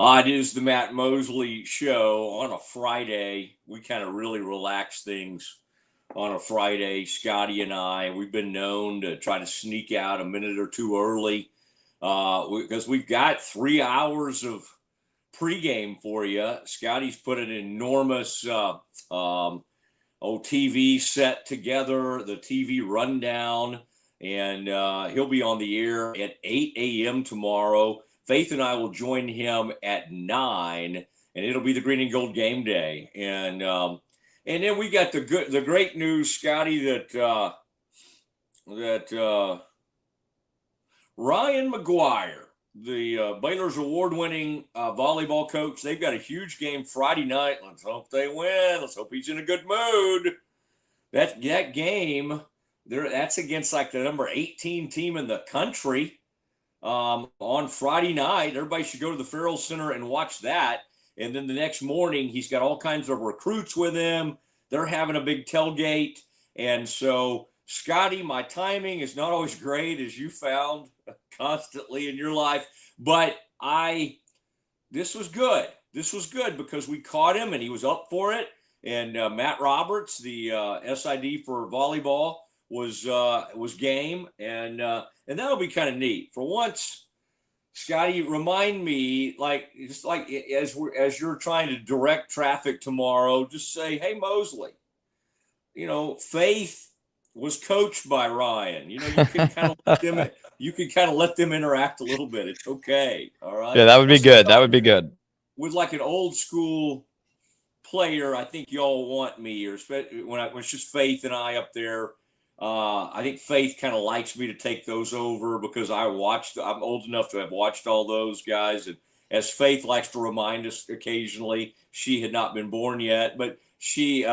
It is the Matt Mosley show on a Friday. We kind of really relax things on a Friday. Scotty and we've been known to try to sneak out a minute or two early because we've got 3 hours of pregame for you. Scotty's put an enormous TV set together, the TV rundown, and he'll be on the air at 8 a.m. tomorrow. Faith and I will join him at 9, and it'll be the Green and Gold game day. And then we got the great news, Scotty, that Ryan McGuire, the Baylor's award-winning volleyball coach, they've got a huge game Friday night. Let's hope they win. Let's hope he's in a good mood. That game, that's against like the number 18 team in the country on Friday night. Everybody should go to the Farrell Center and watch that. And then the next morning, he's got all kinds of recruits with him. They're having a big tailgate. And so, Scotty, my timing is not always great, as you found constantly in your life. But this was good. This was good because we caught him and he was up for it. And Matt Roberts, the SID for volleyball, was game. And that'll be kind of neat. For once, Scotty, remind me, just like as you're trying to direct traffic tomorrow, just say, hey, Mosley, Faith was coached by Ryan. You can kind of let them interact a little bit. It's okay. All right. Yeah, that would be good. That would be good. With like an old school player, I think y'all want me, or when it's just Faith and I up there. I think Faith kind of likes me to take those over because I'm old enough to have watched all those guys. And as Faith likes to remind us occasionally, she had not been born yet, but she,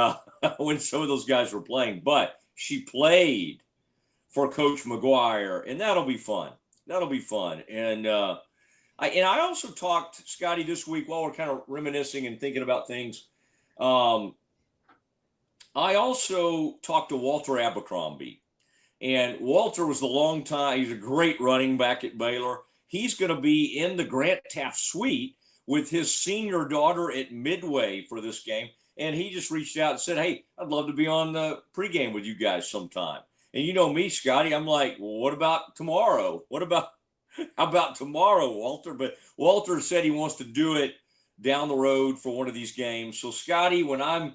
when some of those guys were playing, but she played for Coach McGuire, and that'll be fun. That'll be fun. And I also talked, Scotty, this week while we're kind of reminiscing and thinking about things. I also talked to Walter Abercrombie, and Walter was he's a great running back at Baylor. He's going to be in the Grant Taft suite with his senior daughter at Midway for this game. And he just reached out and said, hey, I'd love to be on the pregame with you guys sometime. And you know me, Scotty, I'm like, well, what about tomorrow? How about tomorrow, Walter? But Walter said he wants to do it down the road for one of these games. So, Scotty, when I'm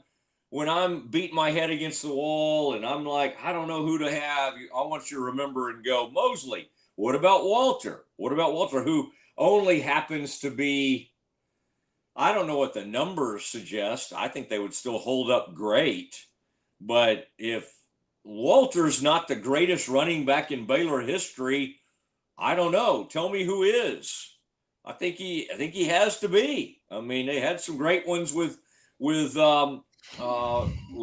beating my head against the wall and I'm like, I don't know who to have, I want you to remember and go, Mosley, what about Walter? What about Walter, who only happens to be, I don't know what the numbers suggest. I think they would still hold up great. But if Walter's not the greatest running back in Baylor history, I don't know. Tell me who is. I think he has to be. I mean, they had some great ones with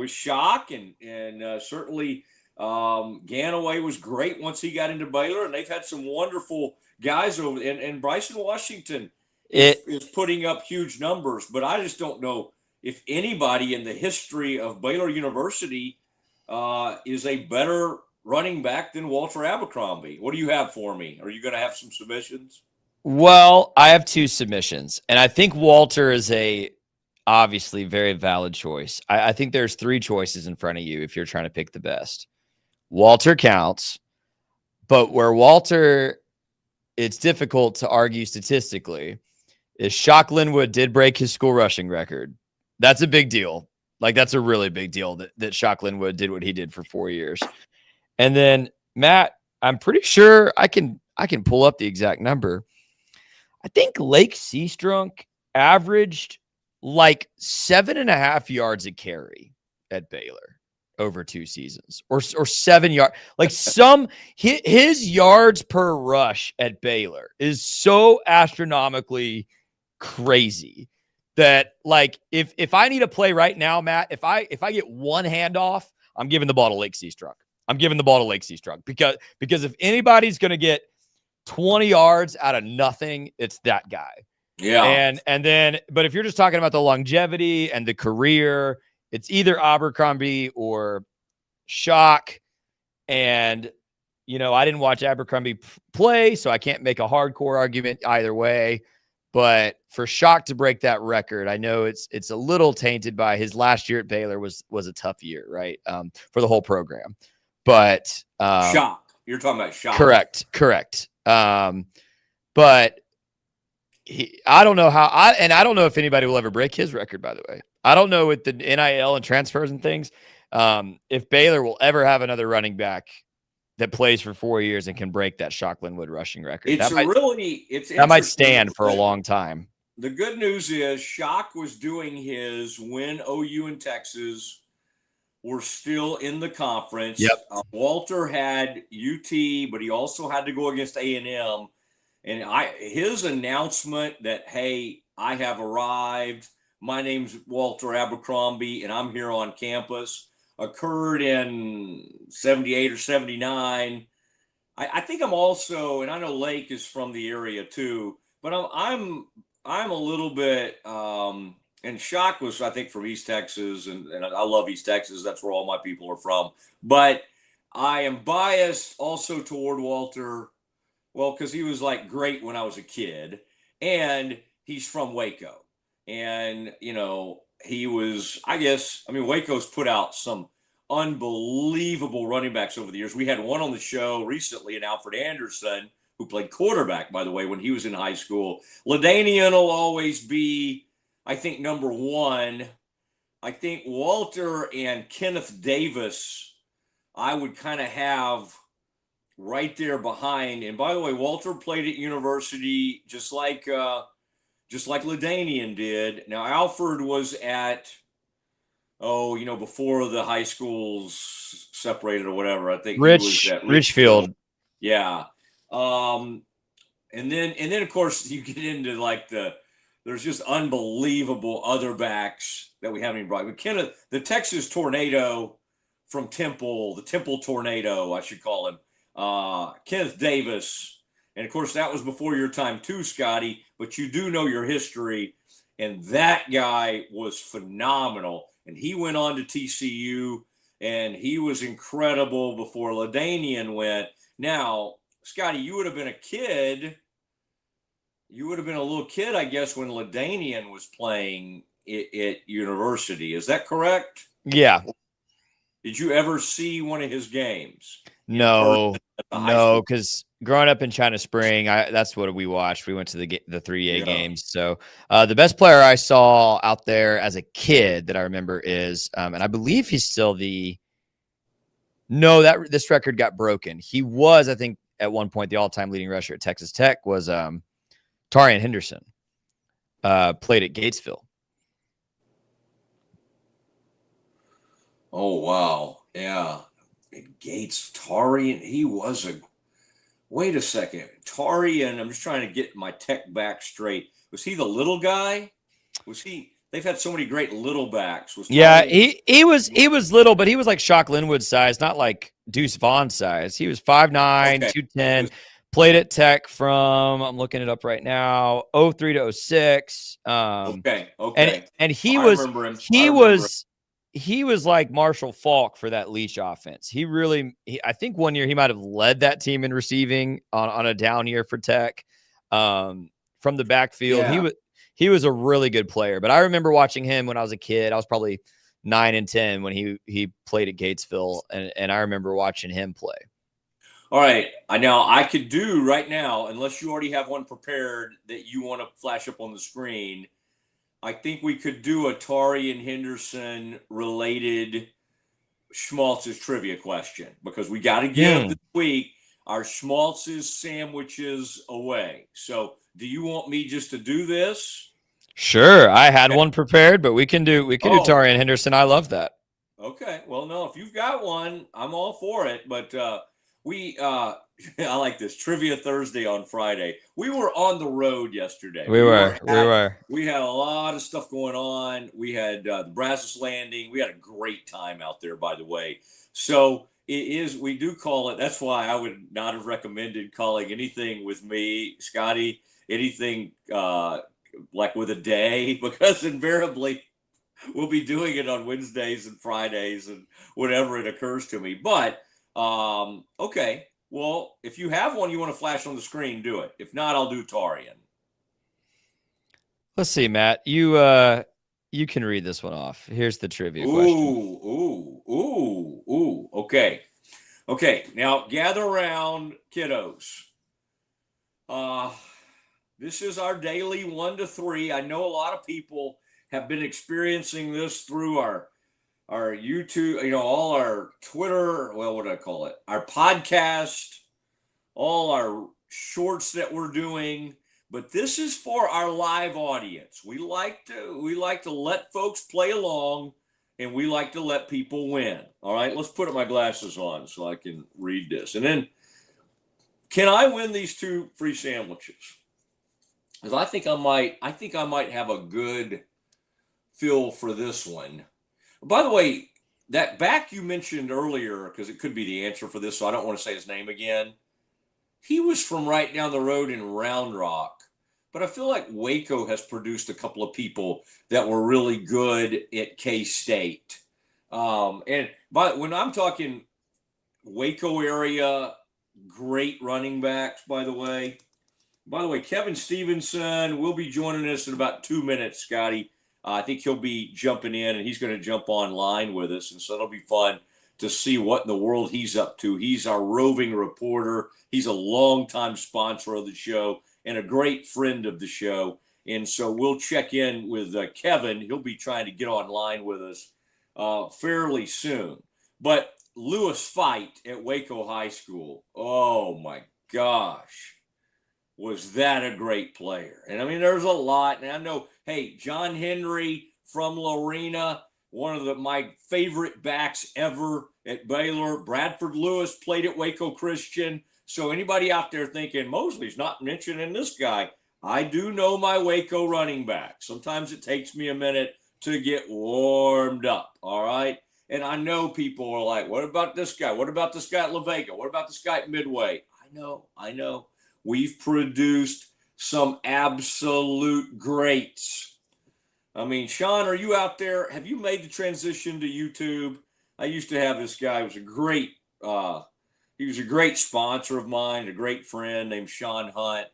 Shock and certainly Ganaway was great once he got into Baylor, and they've had some wonderful guys over and Bryson Washington is putting up huge numbers, but I just don't know if anybody in the history of Baylor University is a better running back than Walter Abercrombie. What do you have for me? Are you going to have some submissions? Well, I have two submissions, and I think Walter is obviously very valid choice. I think there's three choices in front of you if you're trying to pick the best. Walter counts, but where Walter, it's difficult to argue statistically, is Shock Linwood did break his school rushing record. That's a big deal. Like, that's a really big deal that Shock Linwood did what he did for 4 years. And then, Matt, I'm pretty sure I can pull up the exact number. I think Lake Seastrunk averaged like 7.5 yards a carry at Baylor over 2 seasons, or 7 yards. Like his yards per rush at Baylor is so astronomically crazy that, like, if I need a play right now, Matt, if I get one handoff, I'm giving the ball to Lake Seastrunk. Because if anybody's going to get 20 yards out of nothing, it's that guy. Yeah. And then, but if you're just talking about the longevity and the career, it's either Abercrombie or Shock. And, I didn't watch Abercrombie play, so I can't make a hardcore argument either way. But for Shock to break that record, I know it's a little tainted by his last year at Baylor was a tough year, right? For the whole program. But Shock. You're talking about Shock. Correct. But I don't know how I don't know if anybody will ever break his record, by the way. I don't know with the NIL and transfers and things, if Baylor will ever have another running back that plays for 4 years and can break that Shock Linwood rushing record. That might stand for a long time. The good news is Shock was doing his when OU and Texas were still in the conference. Yep. Walter had UT, but he also had to go against A&M. And his announcement that, hey, I have arrived, my name's Walter Abercrombie, and I'm here on campus, occurred in 78 or 79. I think I'm also, and I know Lake is from the area too, but I'm a little bit, and Shock was, I think, from East Texas, and I love East Texas. That's where all my people are from. But I am biased also toward Walter. Well, because he was like great when I was a kid, and he's from Waco. And, he was, Waco's put out some unbelievable running backs over the years. We had one on the show recently, an Alfred Anderson, who played quarterback, by the way, when he was in high school. LaDainian will always be, I think, number one. I think Walter and Kenneth Davis, I would kind of have right there behind. And by the way, Walter played at university just like LaDainian did. Now, Alfred was at, before the high schools separated or whatever. I think he was at Richfield. Yeah. And then of course you get into there's just unbelievable other backs that we haven't even brought. But the Texas Tornado from Temple, the Temple Tornado, I should call him. Kenneth Davis, and of course that was before your time too, Scotty, but you do know your history, and that guy was phenomenal, and he went on to TCU, and he was incredible before LaDainian went. Now, Scotty, you would have been a kid, a little kid, I guess, when LaDainian was playing at university. Is that correct? Yeah. Did you ever see one of his games? No, because growing up in China Spring, that's what we watched. We went to the 3A games. So the best player I saw out there as a kid that I remember is, and I believe he's still this record got broken. He was, I think, at one point the all-time leading rusher at Texas Tech was Tarian Henderson. Played at Gatesville. Oh wow, yeah. Gates, Tarian, he was wait a second. Tarian, I'm just trying to get my tech back straight. Was he the little guy? They've had so many great little backs. He was little, but he was like Shock Linwood size, not like Deuce Vaughn size. He was 5'9", 210, played at Tech from, I'm looking it up right now, 03 to 06. Okay. And he was like Marshall Faulk for that Leach offense. I think one year he might have led that team in receiving on a down year for Tech from the backfield. Yeah. He was a really good player, but I remember watching him when I was a kid. I was probably 9 and 10 when he played at Gatesville, and I remember watching him play. All right. Now I could do right now, unless you already have one prepared that you want to flash up on the screen, I think we could do a Tarian Henderson related Schmaltz's trivia question, because we got to give this week our Schmaltz's sandwiches away. So do you want me just to do this? Sure. I had one prepared, but we can do Tarian Henderson. I love that. Okay. Well, no, if you've got one, I'm all for it. But I like this Trivia Thursday on Friday. We were on the road yesterday. We were. We had a lot of stuff going on. We had the Brazos Landing. We had a great time out there, by the way. So we do call it. That's why I would not have recommended calling anything with me, Scotty, anything like with a day, because invariably we'll be doing it on Wednesdays and Fridays and whenever it occurs to me. But okay. Well, if you have one you want to flash on the screen, do it. If not, I'll do Tarian. Let's see, Matt. You can read this one off. Here's the trivia question. Ooh. Okay. Now gather around, kiddos. This is our daily 1 to 3. I know a lot of people have been experiencing this through our YouTube, all our Twitter, well, what do I call it? Our podcast, all our shorts that we're doing, but this is for our live audience. We like to let folks play along, and we like to let people win. All right, let's put my glasses on so I can read this. And then, can I win these 2 free sandwiches? Because I think I might have a good feel for this one. By the way, that back you mentioned earlier, because it could be the answer for this, so I don't want to say his name again. He was from right down the road in Round Rock, but I feel like Waco has produced a couple of people that were really good at K-State. But when I'm talking Waco area, great running backs, by the way. By the way, Kevin Stevenson will be joining us in about 2 minutes, Scotty. I think he'll be jumping in, and he's going to jump online with us, and so it'll be fun to see what in the world he's up to. He's our roving reporter. He's a longtime sponsor of the show and a great friend of the show. And so we'll check in with Kevin. He'll be trying to get online with us fairly soon. But Lewis Fight at Waco High School, oh my gosh, was that a great player. And I mean, there's a lot. And I know, hey, John Henry from Lorena, one of my favorite backs ever at Baylor. Bradford Lewis played at Waco Christian. So anybody out there thinking Mosley's not mentioning this guy, I do know my Waco running back. Sometimes it takes me a minute to get warmed up, all right? And I know people are like, what about this guy? What about this guy at La Vega? What about this guy at Midway? I know. We've produced some absolute greats. I mean, Sean, are you out there? Have you made the transition to YouTube? I used to have this guy. He was a great sponsor of mine, a great friend named Sean Hunt,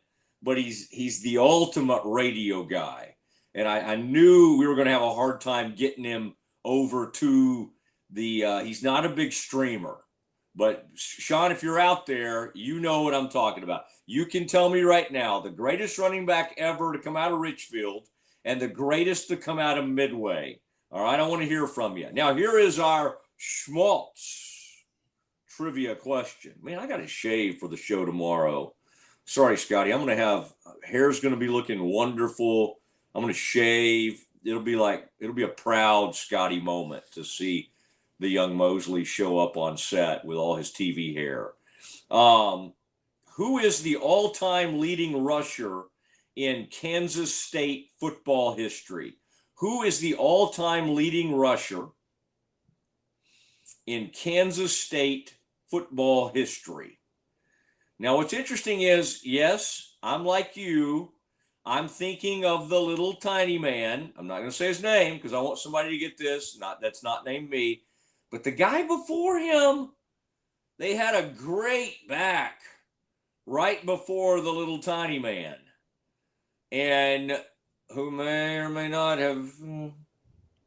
but he's the ultimate radio guy. And I knew we were going to have a hard time getting him over to he's not a big streamer. But Sean, if you're out there, you know what I'm talking about. You can tell me right now, the greatest running back ever to come out of Richfield and the greatest to come out of Midway. All right, I want to hear from you. Now, here is our Schmaltz trivia question. Man, I got to shave for the show tomorrow. Sorry, Scotty. I'm going to have hair's going to be looking wonderful. I'm going to shave. It'll be a proud Scotty moment to see the young Mosley show up on set with all his TV hair. Who is the all-time leading rusher in Kansas State football history? Who is the all-time leading rusher in Kansas State football history? Now, what's interesting is, yes, I'm like you. I'm thinking of the little tiny man. I'm not going to say his name because I want somebody to get this. That's not named me. But the guy before him, they had a great back right before the little tiny man. And who may or may not have,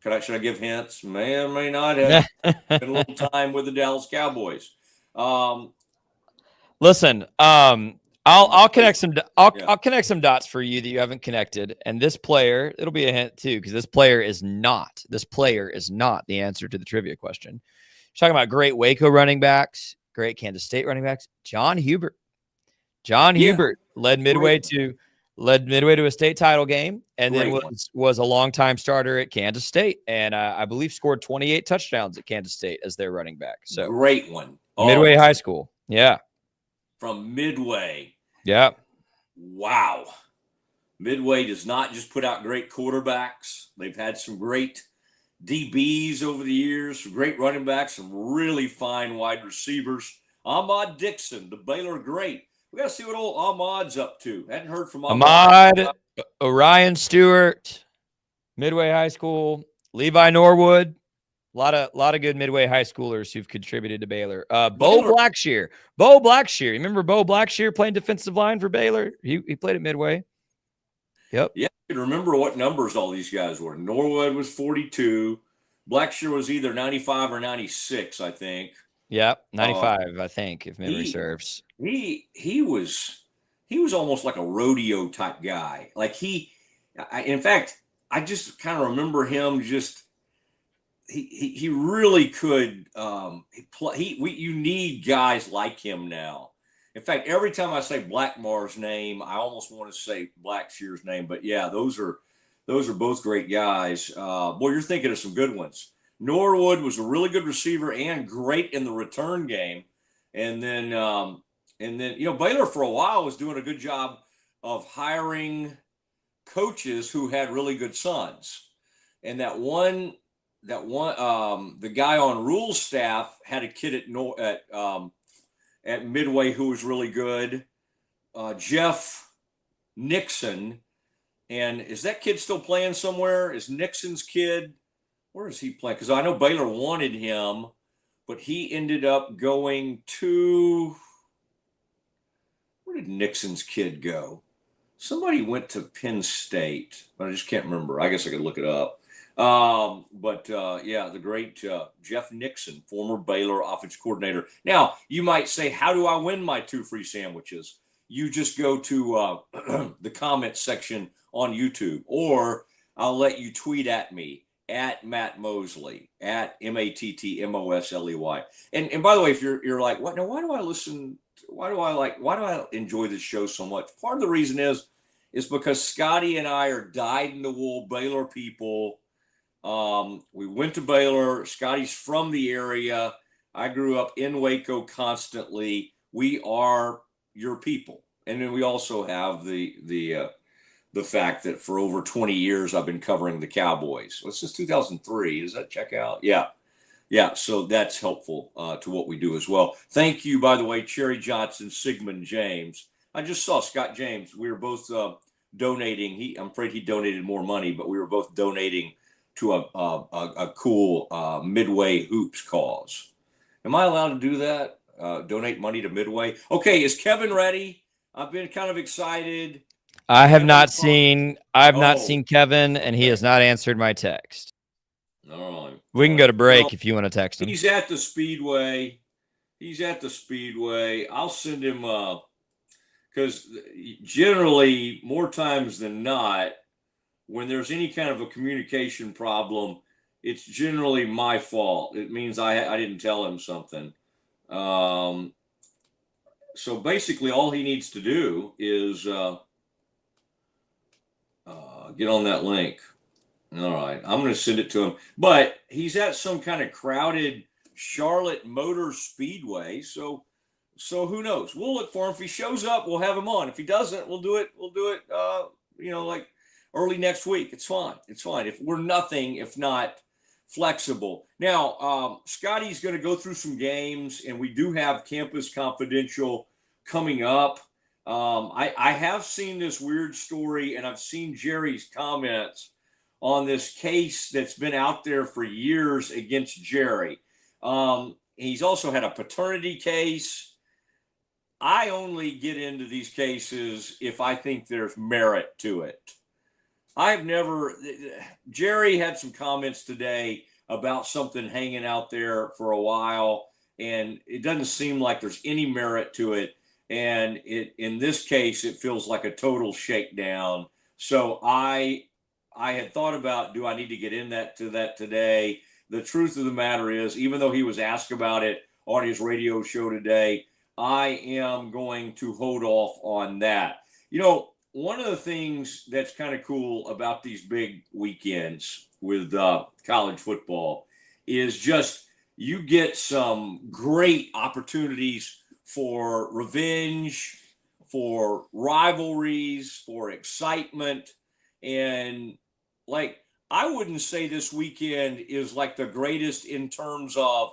should I give hints? May or may not have been a little time with the Dallas Cowboys. Listen, I'll connect some. I'll connect some dots for you that you haven't connected. And this player, it'll be a hint too, because this player is not the answer to the trivia question. You're talking about great Waco running backs, great Kansas State running backs. John Hubert led Midway to a state title game, and then was a longtime starter at Kansas State, and I believe scored 28 touchdowns at Kansas State as their running back. So great one. Midway High School, yeah. From Midway. Yeah. Wow. Midway does not just put out great quarterbacks. They've had some great DBs over the years, some great running backs, some really fine wide receivers. Ahmad Dixon, the Baylor great. We got to see what old Ahmad's up to. Hadn't heard from Ahmad. Orion Stewart, Midway High School, Levi Norwood. A lot of good Midway high schoolers who've contributed to Baylor. Bo Blackshear. Remember Bo Blackshear playing defensive line for Baylor? He played at Midway. Yep. Yeah, I can remember what numbers all these guys were. Norwood was 42. Blackshear was either 95 or 96, I think. Yep. Uh, 95, I think, if memory he serves. he was almost like a rodeo type guy. Like in fact, I just kind of remember him just he really could you need guys like him now. In fact, every time I say Blackmar's name, I almost want to say Blackshear's name. But yeah, those are both great guys. Boy, you're thinking of some good ones. Norwood was a really good receiver and great in the return game. And then Baylor for a while was doing a good job of hiring coaches who had really good sons. And the guy on Rule's staff had a kid at Midway who was really good. Jeff Nixon. And is that kid still playing somewhere? Is Nixon's kid? Where is he playing? Because I know Baylor wanted him, but he ended up going to. Where did Nixon's kid go? Somebody went to Penn State, but I just can't remember. I guess I could look it up. The great Jeff Nixon, former Baylor offensive coordinator. Now, you might say, how do I win my 2 free sandwiches? You just go to the comments section on YouTube, or I'll let you tweet at me at Matt Mosley, at MattMosley. And by the way, if you're like, what? Now, why do I listen? Why do I enjoy this show so much? Part of the reason is because Scotty and I are dyed-in-the-wool Baylor people. We went to Baylor. Scotty's from the area. I grew up in Waco constantly. We are your people. And then we also have the fact that for over 20 years I've been covering the Cowboys. Well, since 2003. Does that check out? Yeah. Yeah, so that's helpful to what we do as well. Thank you, by the way, Cherry Johnson, Sigmund James. I just saw Scott James. We were both donating. I'm afraid he donated more money, but we were both donating to a cool Midway Hoops cause. Am I allowed to do that? Donate money to Midway? Okay, is Kevin ready? I've been kind of excited. I have not seen Kevin, and he okay. has not answered my text. All right. We can go to break if you want to text him. He's at the Speedway. I'll send him because generally, more times than not, when there's any kind of a communication problem, it's generally my fault. It means I didn't tell him something. So basically, all he needs to do is get on that link. All right, I'm going to send it to him. But he's at some kind of crowded Charlotte Motor Speedway, so who knows? We'll look for him. If he shows up, we'll have him on. If he doesn't, we'll do it. Like early next week. It's fine. If we're nothing, if not flexible. Now, Scotty's going to go through some games, and we do have Campus Confidential coming up. I have seen this weird story, and I've seen Jerry's comments on this case that's been out there for years against Jerry. He's also had a paternity case. I only get into these cases if I think there's merit to it. Jerry had some comments today about something hanging out there for a while, and it doesn't seem like there's any merit to it. And in this case, it feels like a total shakedown. So I had thought about, do I need to get into that today? The truth of the matter is, even though he was asked about it on his radio show today, I am going to hold off on that. One of the things that's kind of cool about these big weekends with college football is just you get some great opportunities for revenge, for rivalries, for excitement. And I wouldn't say this weekend is like the greatest in terms of,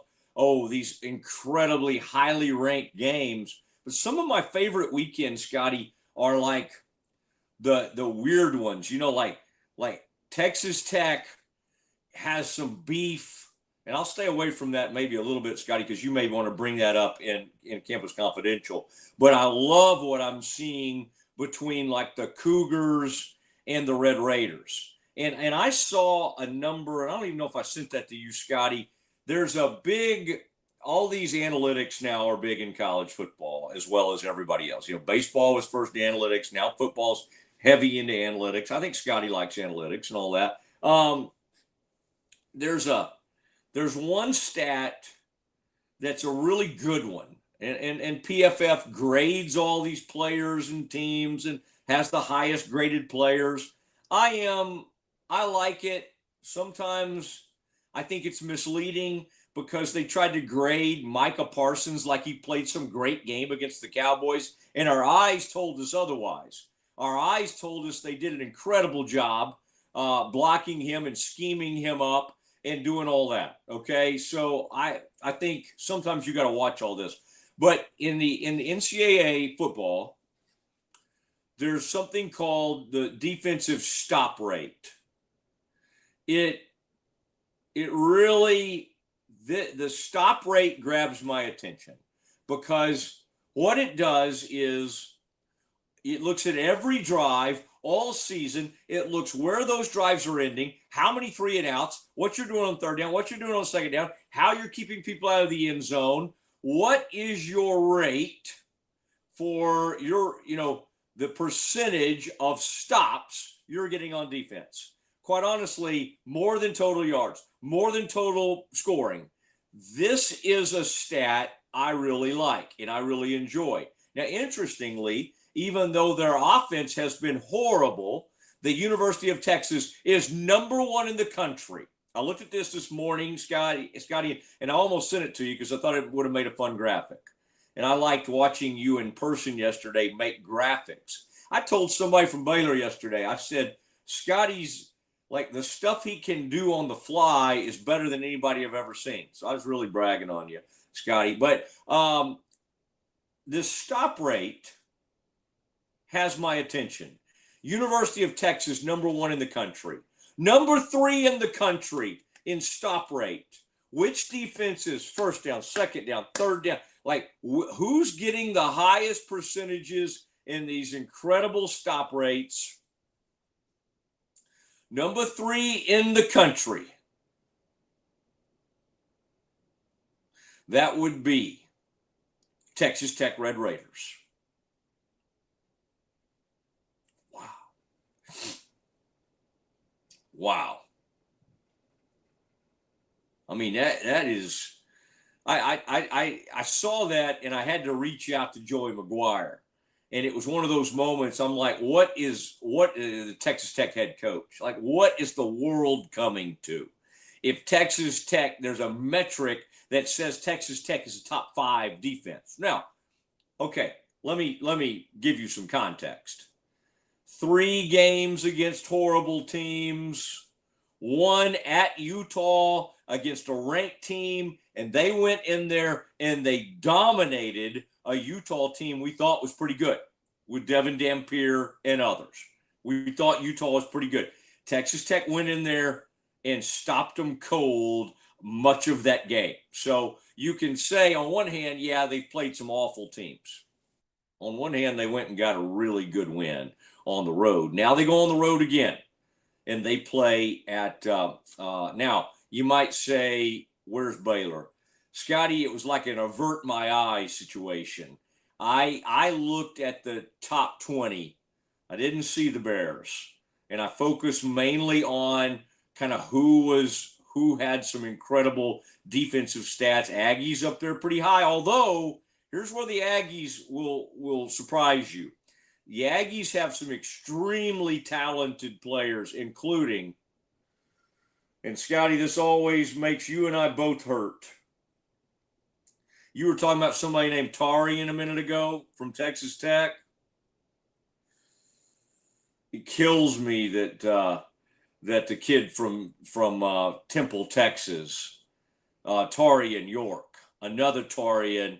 these incredibly highly ranked games. But some of my favorite weekends, Scotty, are like the weird ones, like Texas Tech has some beef. And I'll stay away from that maybe a little bit, Scotty, because you may want to bring that up in Campus Confidential. But I love what I'm seeing between like the Cougars and the Red Raiders. And I saw a number, and I don't even know if I sent that to you, Scotty. There's a big, all these analytics now are big in college football as well as everybody else. Baseball was first analytics. Now football's heavy into analytics. I think Scotty likes analytics and all that. There's one stat that's a really good one. And PFF grades all these players and teams and has the highest graded players. I like it. Sometimes I think it's misleading because they tried to grade Micah Parsons like he played some great game against the Cowboys, and our eyes told us otherwise. Our eyes told us they did an incredible job blocking him and scheming him up and doing all that. Okay, so I think sometimes you got to watch all this. But in the NCAA football, there's something called the defensive stop rate. It really, the stop rate grabs my attention because what it does is it looks at every drive all season. It looks where those drives are ending, how many 3 and outs, what you're doing on third down, what you're doing on second down, how you're keeping people out of the end zone. What is your rate for your, the percentage of stops you're getting on defense? Quite honestly, more than total yards, more than total scoring. This is a stat I really like and I really enjoy. Now, interestingly, even though their offense has been horrible, the University of Texas is number 1 in the country. I looked at this morning, Scotty, and I almost sent it to you because I thought it would have made a fun graphic. And I liked watching you in person yesterday make graphics. I told somebody from Baylor yesterday, I said, Scotty's, like, the stuff he can do on the fly is better than anybody I've ever seen. So I was really bragging on you, Scotty. But this stop rate has my attention. University of Texas, number 1 in the country. Number 3 in the country in stop rate. Which defenses, first down, second down, third down? Like, who's getting the highest percentages in these incredible stop rates? Number 3 in the country. That would be Texas Tech Red Raiders. Wow. I mean, that is, I saw that and I had to reach out to Joey McGuire. And it was one of those moments I'm like, what is the Texas Tech head coach? Like, what is the world coming to? If Texas Tech, there's a metric that says Texas Tech is a top 5 defense. Now, okay, let me give you some context. 3 games against horrible teams, 1 at Utah against a ranked team, and they went in there and they dominated a Utah team we thought was pretty good with Devin Dampier and others. We thought Utah was pretty good. Texas Tech went in there and stopped them cold much of that game. So you can say on one hand, yeah, they've played some awful teams. On one hand, they went and got a really good win on the road. Now they go on the road again, and they play at now you might say, where's Baylor? Scotty, it was like an avert my eyes situation. I looked at the top 20. I didn't see the Bears, and I focused mainly on kind of who had some incredible defensive stats. Aggies up there pretty high, although here's where the Aggies will surprise you. The Aggies have some extremely talented players, including, and Scotty, this always makes you and I both hurt. You were talking about somebody named Tarian a minute ago from Texas Tech. It kills me that the kid from Temple, Texas, Tarian York, another Tarian,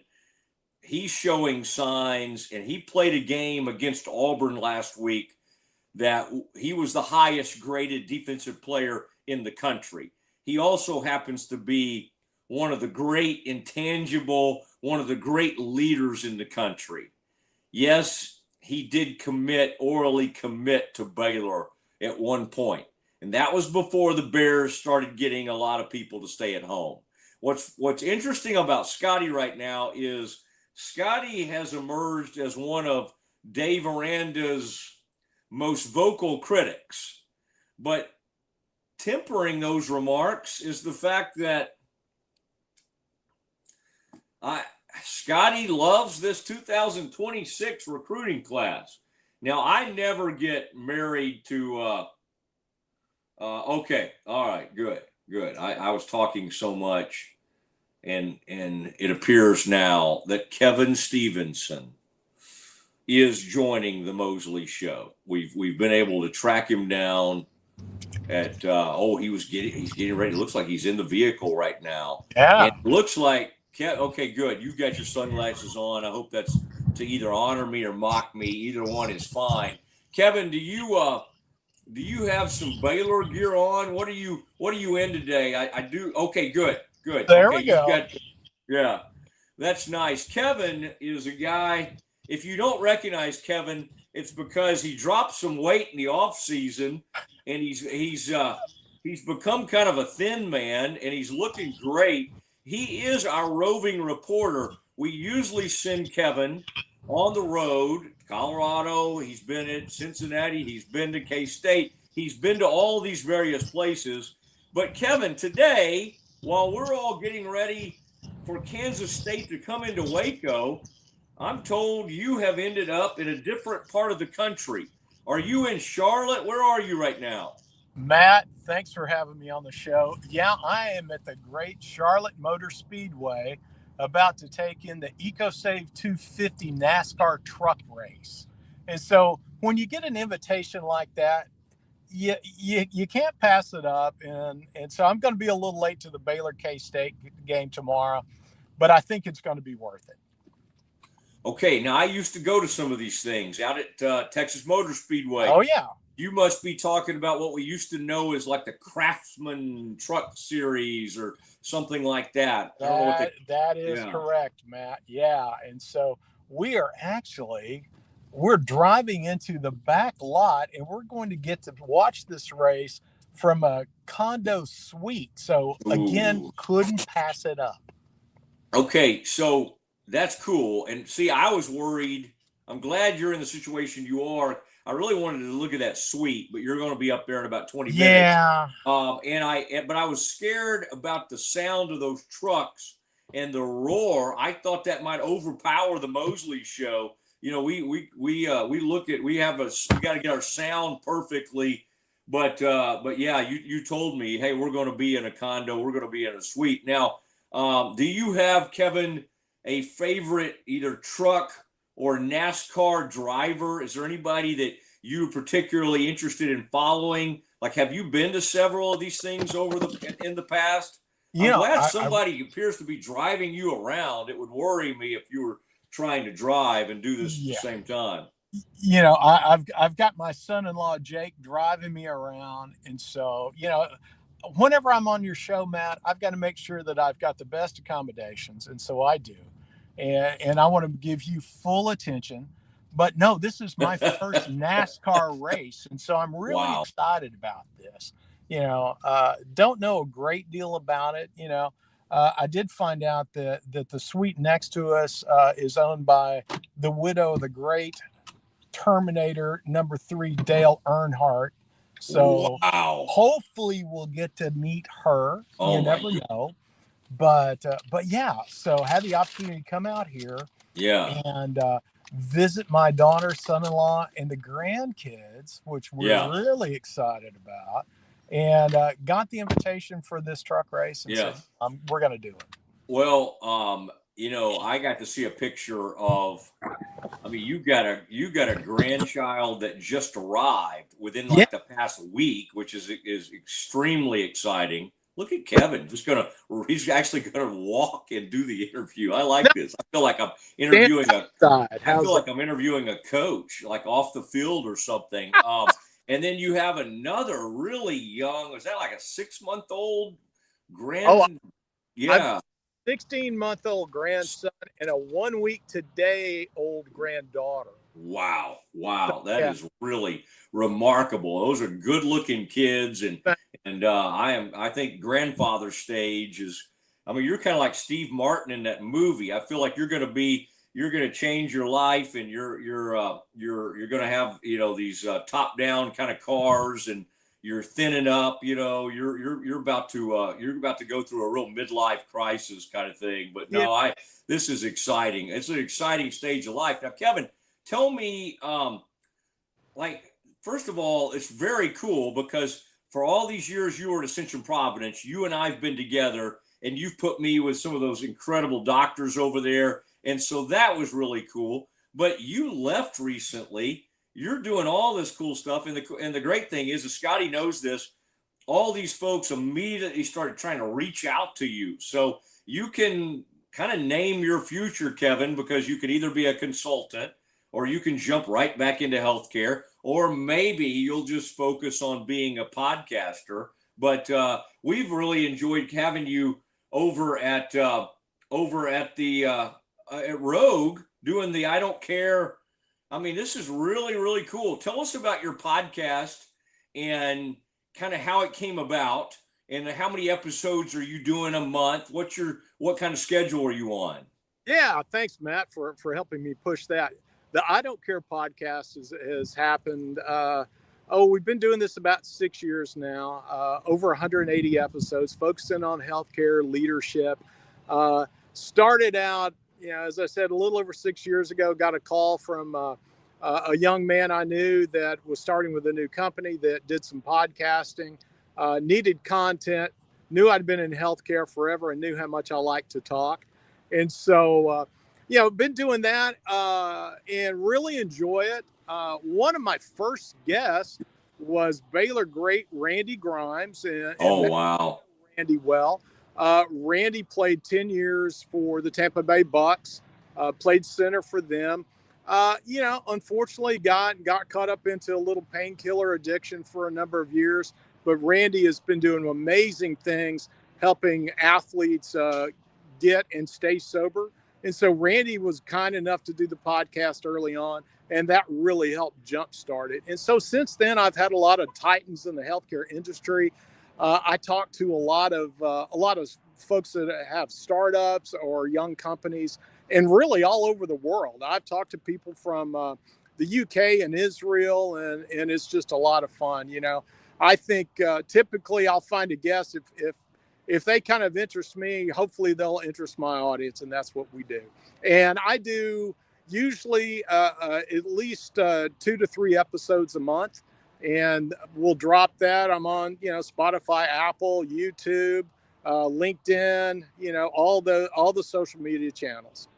he's showing signs, and he played a game against Auburn last week that he was the highest graded defensive player in the country. He also happens to be one of the great one of the great leaders in the country. Yes, he did orally commit to Baylor at one point. And that was before the Bears started getting a lot of people to stay at home. What's interesting about Scotty right now is Scotty has emerged as one of Dave Aranda's most vocal critics. But tempering those remarks is the fact that Scotty loves this 2026 recruiting class. Now, I never get married to okay, all right, good. I was talking so much, and it appears now that Kevin Stevenson is joining the Mosley show. We've been able to track him down at he's getting ready. It looks like he's in the vehicle right now. Yeah. And it looks like okay, good. You've got your sunglasses on. I hope that's to either honor me or mock me. Either one is fine. Kevin, do you have some Baylor gear on? What are you in today? I do. Okay, good. There okay, we go. Yeah, that's nice. Kevin is a guy. If you don't recognize Kevin, it's because he dropped some weight in the off season, and he's become kind of a thin man, and he's looking great. He is our roving reporter. We usually send Kevin on the road, Colorado. He's been at Cincinnati. He's been to K-State. He's been to all these various places. But Kevin, today, while we're all getting ready for Kansas State to come into Waco, I'm told you have ended up in a different part of the country. Are you in Charlotte? Where are you right now? Matt, thanks for having me on the show. Yeah, I am at the Great Charlotte Motor Speedway, about to take in the EcoSave 250 NASCAR truck race. And so when you get an invitation like that, you can't pass it up. And so I'm going to be a little late to the Baylor K-State game tomorrow, but I think it's going to be worth it. Okay, now I used to go to some of these things out at Texas Motor Speedway. Oh, yeah. You must be talking about what we used to know as like the Craftsman Truck Series or something like that. That is correct, Matt. Yeah. And so we're driving into the back lot, and we're going to get to watch this race from a condo suite. So again, couldn't pass it up. Okay, so that's cool. And see, I was worried. I'm glad you're in the situation you are. I really wanted to look at that suite, but you're going to be up there in about 20 minutes. Yeah. But I was scared about the sound of those trucks and the roar. I thought that might overpower the Mosley show. You know, we got to get our sound perfectly. But yeah, you told me, hey, we're going to be in a condo. We're going to be in a suite. Now, do you have, Kevin, a favorite either truck or NASCAR driver? Is there anybody that you're particularly interested in following? Like, have you been to several of these things in the past? I'm glad somebody appears to be driving you around. It would worry me if you were trying to drive and do this at the same time. You know, I've got my son-in-law Jake driving me around, and so whenever I'm on your show, Matt, I've got to make sure that I've got the best accommodations, and so I do. And I want to give you full attention. But no, this is my first NASCAR race, and so I'm really excited about this. Don't know a great deal about it. I did find out that the suite next to us is owned by the widow of the great Terminator #3 Dale Earnhardt. So hopefully we'll get to meet her. You never know. But yeah, so had the opportunity to come out here and visit my daughter, son-in-law, and the grandkids, which we're really excited about, and got the invitation for this truck race and said, we're going to do it. Well, I got to see a picture of, you got a grandchild that just arrived within the past week, which is extremely exciting. Look at Kevin. He's actually gonna walk and do the interview. I like this. I feel like I'm interviewing a coach, like off the field or something. And then you have another really young. Is that like a 6-month-old grand? 16-month-old grandson and a 1 week today old granddaughter. Wow. Wow. That Yeah. is really remarkable. Those are good looking kids. And I think grandfather stage is, I mean, you're kind of like Steve Martin in that movie. I feel like you're going to change your life, and you're going to have, these top down kind of cars, and you're thinning up, you're about to go through a real midlife crisis kind of thing. But Yeah. no, this is exciting. It's an exciting stage of life. Now, Kevin, tell me, like, first of all, it's very cool because for all these years you were at Ascension Providence, you and I've been together, and you've put me with some of those incredible doctors over there. And so that was really cool. But you left recently. You're doing all this cool stuff. And the great thing is, Scotty knows this, all these folks immediately started trying to reach out to you. So you can kind of name your future, Kevin, because you could either be a consultant, or you can jump right back into healthcare, or maybe you'll just focus on being a podcaster. But we've really enjoyed having you over at the at Rogue doing the I Don't Care. I mean, this is really, really cool. Tell us about your podcast and kind of how it came about, and how many episodes are you doing a month? What kind of schedule are you on? Yeah, thanks, Matt, for helping me push that. The I Don't Care podcast has happened. We've been doing this about 6 years now, over 180 episodes, focusing on healthcare leadership. Started out, as I said, a little over 6 years ago, got a call from a young man I knew that was starting with a new company that did some podcasting, needed content, knew I'd been in healthcare forever and knew how much I like to talk. And so, been doing that and really enjoy it. One of my first guests was Baylor great Randy Grimes. And Oh, wow. Randy well. Randy played 10 years for the Tampa Bay Bucks, played center for them. Unfortunately got caught up into a little painkiller addiction for a number of years. But Randy has been doing amazing things, helping athletes get and stay sober. And so Randy was kind enough to do the podcast early on, and that really helped jumpstart it. And so since then, I've had a lot of titans in the healthcare industry. I talk to a lot of folks that have startups or young companies, and really all over the world. I've talked to people from the UK and Israel, and it's just a lot of fun. I think typically I'll find a guest if they kind of interest me, hopefully they'll interest my audience, and that's what we do. And I do usually at least 2 to 3 episodes a month, and we'll drop that. I'm on, Spotify, Apple, YouTube, LinkedIn, all the social media channels.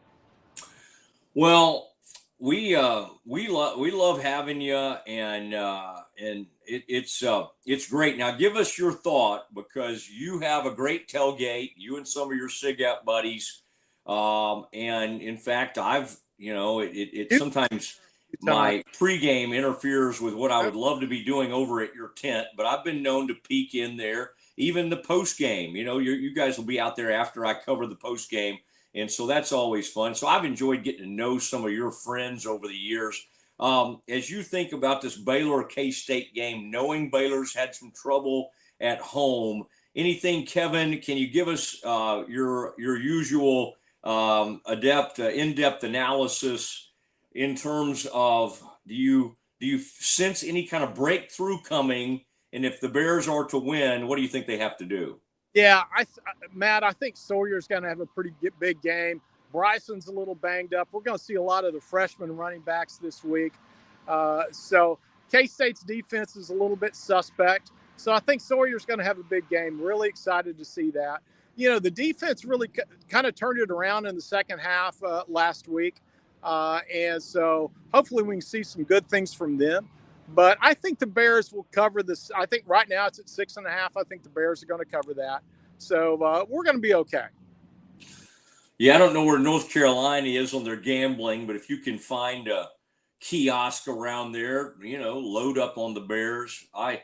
Well, we love having you, and it's great. Now, give us your thought, because you have a great tailgate, you and some of your SIGAP buddies, and in fact, I've it sometimes my pregame interferes with what I would love to be doing over at your tent, but I've been known to peek in there, even the postgame. You guys will be out there after I cover the postgame. And so that's always fun. So I've enjoyed getting to know some of your friends over the years. As you think about this Baylor K-State game, knowing Baylor's had some trouble at home, anything, Kevin, can you give us your usual in-depth analysis in terms of, do you sense any kind of breakthrough coming? And if the Bears are to win, what do you think they have to do? Yeah, Matt, I think Sawyer's going to have a pretty big game. Bryson's a little banged up. We're going to see a lot of the freshman running backs this week. So K-State's defense is a little bit suspect. So I think Sawyer's going to have a big game. Really excited to see that. The defense really kind of turned it around in the second half last week. And so hopefully we can see some good things from them. But I think the Bears will cover this. I think right now it's at 6.5. I think the Bears are going to cover that. So we're going to be okay. Yeah, I don't know where North Carolina is on their gambling, but if you can find a kiosk around there, load up on the Bears. I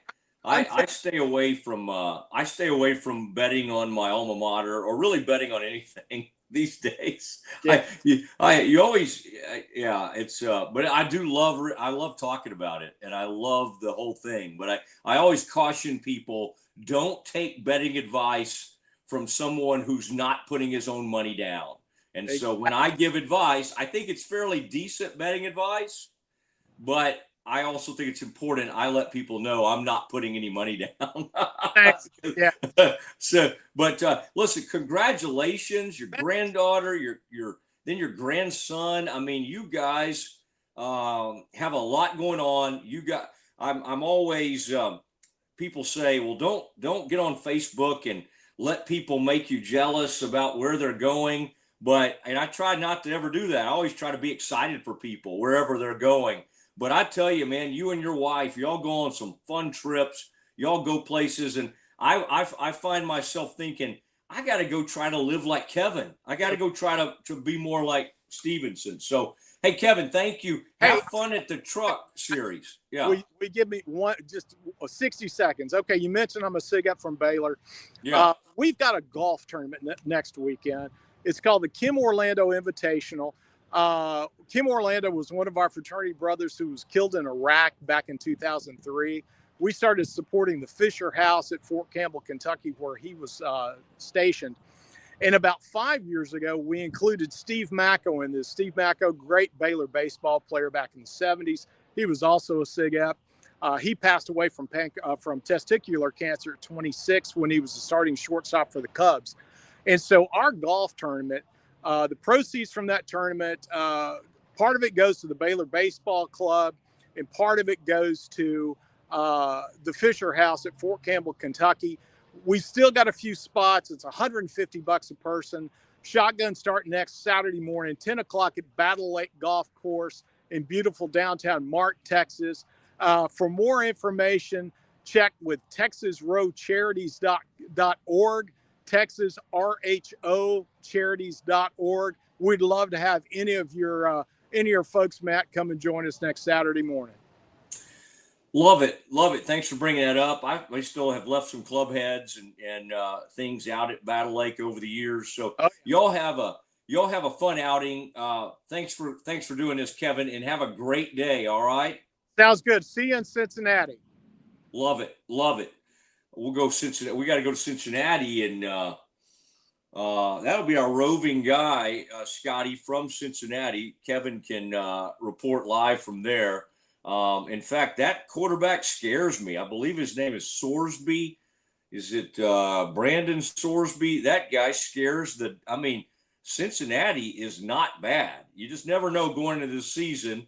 stay away from betting on my alma mater, or really betting on anything these days. Yeah. You always, yeah, it's, but I love talking about it, and I love the whole thing. But I always caution people, don't take betting advice from someone who's not putting his own money down. And so when I give advice, I think it's fairly decent betting advice, but I also think it's important I let people know I'm not putting any money down. Yeah. So, but listen, congratulations, your granddaughter, your grandson. I mean, you guys have a lot going on. I'm always people say, well, don't get on Facebook and let people make you jealous about where they're going. And I try not to ever do that. I always try to be excited for people wherever they're going. But I tell you, man, you and your wife, y'all go on some fun trips. Y'all go places. And I find myself thinking, I got to go try to live like Kevin. I got to go try to be more like Stevenson. So, hey, Kevin, thank you. Have fun at the truck series. Yeah. We give me just 60 seconds. Okay. You mentioned I'm a SIG up from Baylor. Yeah. We've got a golf tournament next weekend. It's called the Kim Orlando Invitational. Kim Orlando was one of our fraternity brothers who was killed in Iraq back in 2003. We started supporting the Fisher House at Fort Campbell, Kentucky, where he was stationed. And about 5 years ago, we included Steve Macko in this. Steve Macko, great Baylor baseball player back in the 70s. He was also a SIG Ep. He passed away from testicular cancer at 26 when he was a starting shortstop for the Cubs. And so our golf tournament, the proceeds from that tournament, part of it goes to the Baylor Baseball Club, and part of it goes to the Fisher House at Fort Campbell, Kentucky. We still got a few spots. It's $150 a person. Shotgun start next Saturday morning, 10 o'clock at Battle Lake Golf Course in beautiful downtown Mart, Texas. For more information, check with texasrowcharities.org. TexasRHOcharities.org. We'd love to have any of your folks, Matt, come and join us next Saturday morning. Love it. Thanks for bringing that up. I still have left some club heads and things out at Battle Lake over the years. So y'all have a fun outing. Thanks for doing this, Kevin, and have a great day. All right. Sounds good. See you in Cincinnati. Love it. We'll go Cincinnati. We got to go to Cincinnati, and that'll be our roving guy, Scotty from Cincinnati. Kevin can report live from there. In fact, that quarterback scares me. I believe his name is Sorsby. Is it Brandon Sorsby? That guy scares Cincinnati is not bad. You just never know going into this season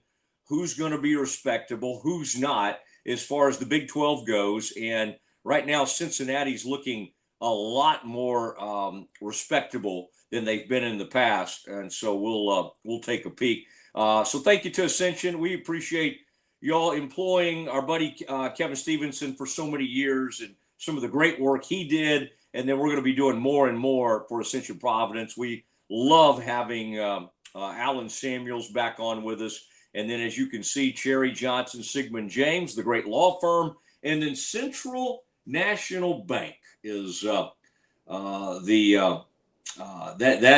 who's going to be respectable, who's not, as far as the Big 12 goes. And right now, Cincinnati's looking a lot more respectable than they've been in the past. And so we'll take a peek. So thank you to Ascension. We appreciate y'all employing our buddy Kevin Stevenson for so many years and some of the great work he did. And then we're going to be doing more and more for Ascension Providence. We love having Alan Samuels back on with us. And then, as you can see, Cherry Johnson, Sigmund James, the great law firm. And then Central National Bank is that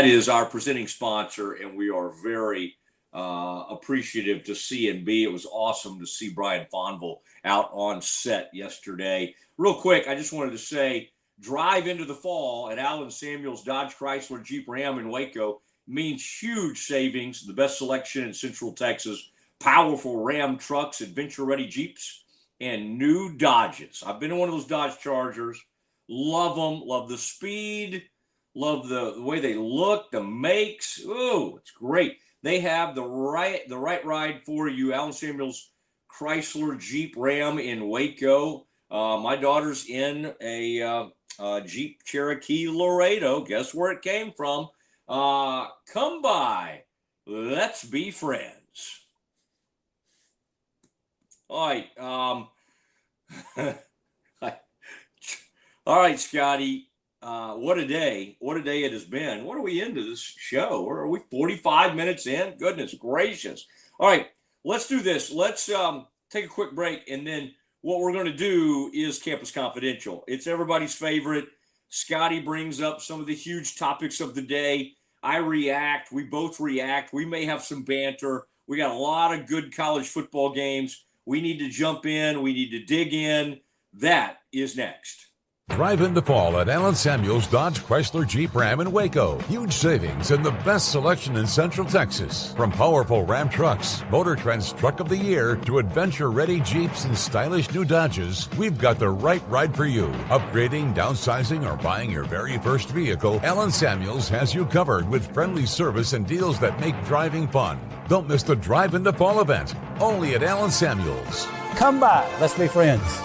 is our presenting sponsor. And we are very appreciative to C&B. It was awesome to see Brian Fonville out on set yesterday. Real quick, I just wanted to say, drive into the fall at Alan Samuels Dodge Chrysler Jeep Ram in Waco means huge savings, the best selection in Central Texas, powerful Ram trucks, adventure-ready Jeeps, and new Dodges. I've been in one of those Dodge Chargers. Love them. Love the speed. Love the way they look, the makes. Oh, it's great. They have the right ride for you. Alan Samuels Chrysler Jeep Ram in Waco. My daughter's in a Jeep Cherokee Laredo. Guess where it came from? Come by. Let's be friends. All right. All right, Scotty. What a day. What a day it has been. What are we into this show? Are we 45 minutes in? Goodness gracious. All right. Let's do this. Let's take a quick break. And then what we're going to do is Campus Confidential. It's everybody's favorite. Scotty brings up some of the huge topics of the day. I react. We both react. We may have some banter. We got a lot of good college football games. We need to jump in. We need to dig in. That is next. Drive in the fall at Allen Samuels Dodge Chrysler Jeep Ram in Waco. Huge savings and the best selection in Central Texas. From powerful Ram trucks, Motor Trend's Truck of the Year, to adventure-ready Jeeps and stylish new Dodges, we've got the right ride for you. Upgrading, downsizing, or buying your very first vehicle, Allen Samuels has you covered with friendly service and deals that make driving fun. Don't miss the Drive in the Fall event, only at Allen Samuels. Come by, let's be friends.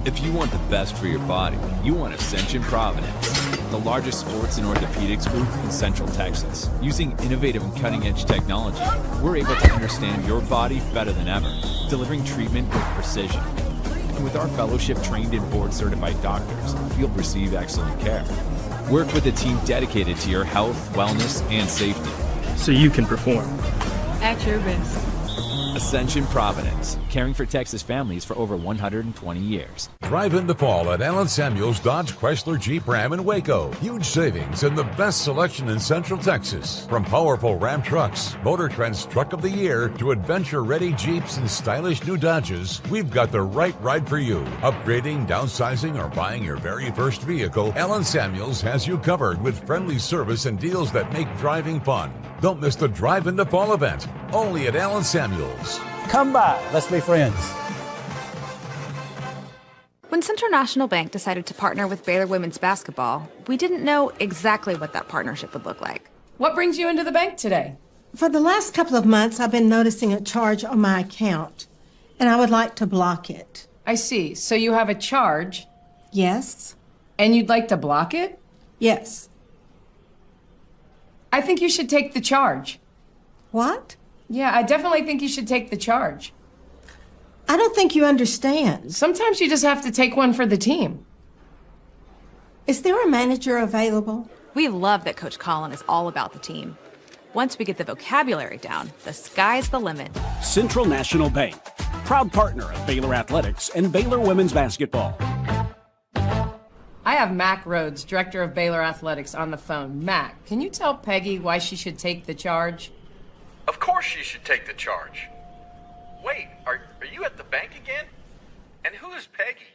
If you want the best for your body, you want Ascension Providence, the largest sports and orthopedics group in Central Texas. Using innovative and cutting-edge technology, we're able to understand your body better than ever, delivering treatment with precision. And with our fellowship-trained and board-certified doctors, you'll receive excellent care. Work with a team dedicated to your health, wellness, and safety. So you can perform at your best. Ascension Providence, caring for Texas families for over 120 years. Drive in the fall at Allen Samuels Dodge Chrysler Jeep Ram in Waco. Huge savings and the best selection in Central Texas. From powerful Ram trucks, Motor Trend's Truck of the Year, to adventure-ready Jeeps and stylish new Dodges, we've got the right ride for you. Upgrading, downsizing, or buying your very first vehicle, Allen Samuels has you covered with friendly service and deals that make driving fun. Don't miss the Drive in the Fall event, only at Allen Samuels. Come by, let's be friends. When Central National Bank decided to partner with Baylor women's basketball, we didn't know exactly what that partnership would look like. What brings you into the bank today? For the last couple of months, I've been noticing a charge on my account, and I would like to block it. I see. So you have a charge? Yes. And you'd like to block it? Yes. I think you should take the charge. What? Yeah, I definitely think you should take the charge. I don't think you understand. Sometimes you just have to take one for the team. Is there a manager available? We love that Coach Colin is all about the team. Once we get the vocabulary down, the sky's the limit. Central National Bank, proud partner of Baylor Athletics and Baylor women's basketball. I have Mac Rhodes, director of Baylor Athletics, on the phone. Mac, can you tell Peggy why she should take the charge? Of course she should take the charge. Wait, are you at the bank again? And who is Peggy?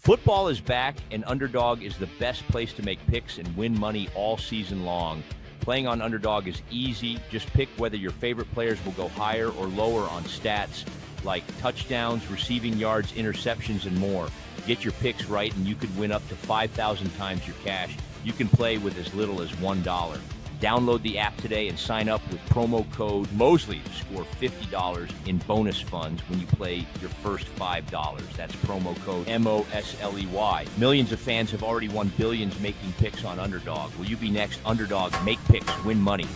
Football is back, and Underdog is the best place to make picks and win money all season long. Playing on Underdog is easy. Just pick whether your favorite players will go higher or lower on stats like touchdowns, receiving yards, interceptions, and more. Get your picks right, and you could win up to 5,000 times your cash. You can play with as little as $1. Download the app today and sign up with promo code Mosley to score $50 in bonus funds when you play your first $5. That's promo code MOSLEY. Millions of fans have already won billions making picks on Underdog. Will you be next? Underdog, make picks, win money.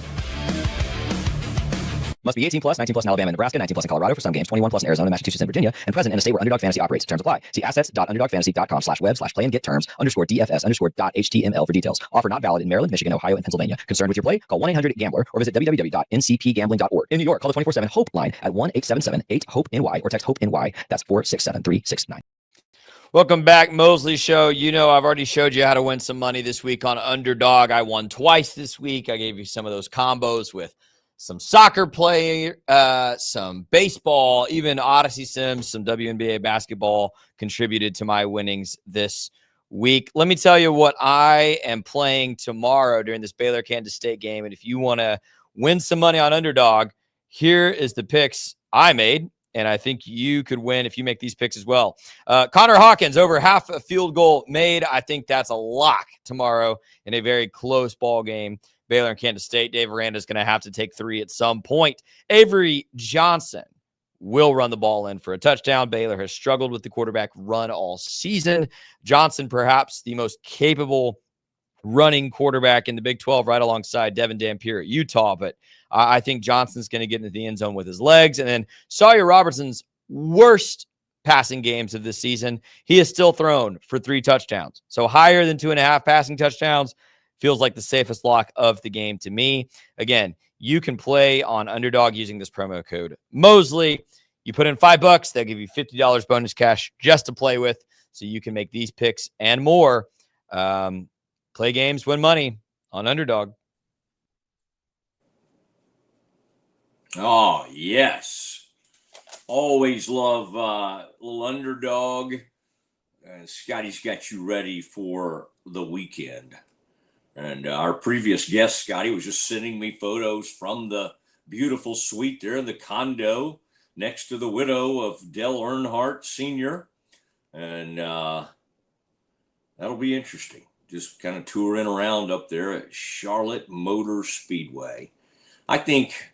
Must be 18 plus, 19 plus in Alabama and Nebraska, 19 plus in Colorado for some games, 21 plus in Arizona, Massachusetts, and Virginia, and present in a state where Underdog Fantasy operates. Terms apply. See assets.underdogfantasy.com/web/play-and-get-terms_DFS_.html for details. Offer not valid in Maryland, Michigan, Ohio, and Pennsylvania. Concerned with your play? Call 1-800-GAMBLER or visit www.ncpgambling.org. In New York, call the 24/7 HOPE line at 1-877-8-HOPE-NY or text HOPE-NY. That's 467-369. Welcome back, Mosley Show. You know, I've already showed you how to win some money this week on Underdog. I won twice this week. I gave you some of those combos with some soccer play, some baseball, even Odyssey Sims, some WNBA basketball contributed to my winnings this week. Let me tell you what I am playing tomorrow during this Baylor-Kansas State game. And if you want to win some money on Underdog, here is the picks I made. And I think you could win if you make these picks as well. Connor Hawkins, over half a field goal made. I think that's a lock tomorrow in a very close ball game. Baylor and Kansas State. Dave Aranda is going to have to take 3 at some point. Avery Johnson will run the ball in for a touchdown. Baylor has struggled with the quarterback run all season. Johnson, perhaps the most capable running quarterback in the Big 12 right alongside Devin Dampier at Utah. But I think Johnson's going to get into the end zone with his legs. And then Sawyer Robertson's worst passing games of this season, he has still thrown for 3 touchdowns. So higher than 2.5 passing touchdowns feels like the safest lock of the game to me. Again, you can play on Underdog using this promo code Mosley. You put in $5, they'll give you $50 bonus cash just to play with, so you can make these picks and more. Play games, win money on Underdog. Oh, yes. Always love little Underdog. Scotty's got you ready for the weekend. And our previous guest, Scotty, was just sending me photos from the beautiful suite there in the condo next to the widow of Dale Earnhardt Sr. And that'll be interesting. Just kind of touring around up there at Charlotte Motor Speedway. I think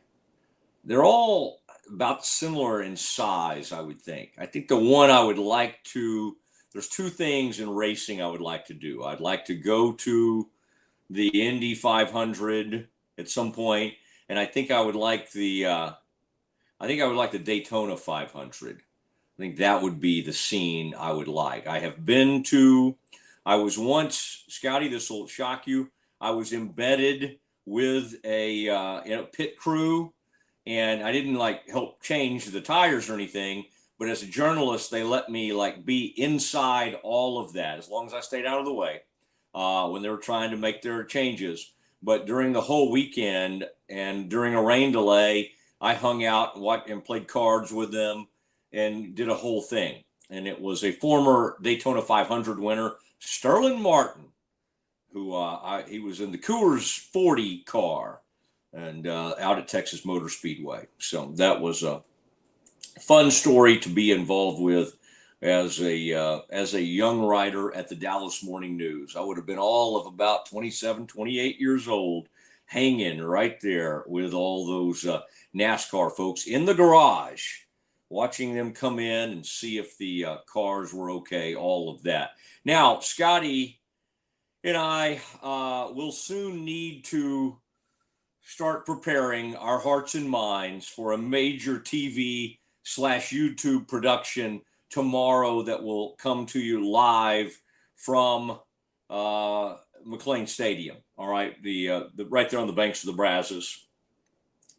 they're all about similar in size, I would think. I think the one I would like to, there's 2 things in racing I would like to do. I'd like to go to the Indy 500 at some point, and I think I would like the Daytona 500. I think that would be the scene I would like. I was once, Scotty, this will shock you, I was embedded with a pit crew, and I didn't help change the tires or anything, but as a journalist, they let me be inside all of that as long as I stayed out of the way when they were trying to make their changes. But during the whole weekend and during a rain delay, I hung out and played cards with them and did a whole thing. And it was a former Daytona 500 winner, Sterling Martin, who he was in the Coors 40 car and out at Texas Motor Speedway. So that was a fun story to be involved with as a young writer at the Dallas Morning News. I would have been all of about 27, 28 years old, hanging right there with all those NASCAR folks in the garage, watching them come in and see if the cars were okay, all of that. Now, Scotty and I will soon need to start preparing our hearts and minds for a major TV/YouTube production tomorrow that will come to you live from McLean Stadium. All right, the right there on the banks of the Brazos.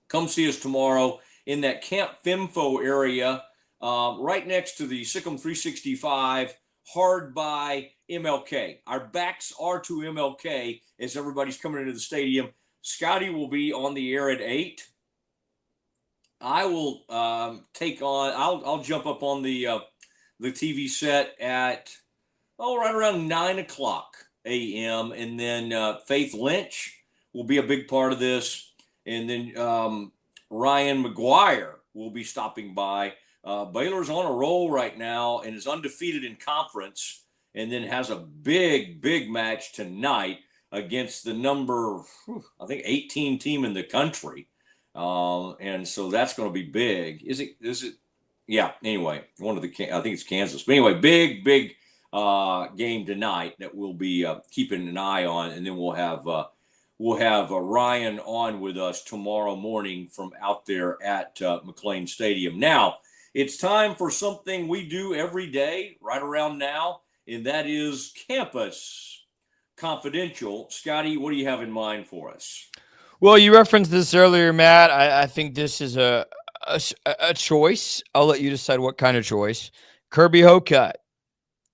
Come see us tomorrow in that Camp Fimfo area, right next to the Sikkim 365, hard by MLK. Our backs are to MLK as everybody's coming into the stadium. Scotty will be on the air at 8. I will I'll jump up on the TV set at right around 9:00 a.m. and then Faith Lynch will be a big part of this, and then Ryan McGuire will be stopping by. Baylor's on a roll right now and is undefeated in conference, and then has a big match tonight against the number, I think, 18 team in the country. And so that's going to be big. Is it? Yeah. Anyway, I think it's Kansas. But anyway, big game tonight that we'll be keeping an eye on, and then we'll have Ryan on with us tomorrow morning from out there at McLean Stadium. Now, it's time for something we do every day right around now, and that is Campus Confidential. Scotty, what do you have in mind for us? Well, you referenced this earlier, Matt. I think this is a choice. I'll let you decide what kind of choice. Kirby Hocutt,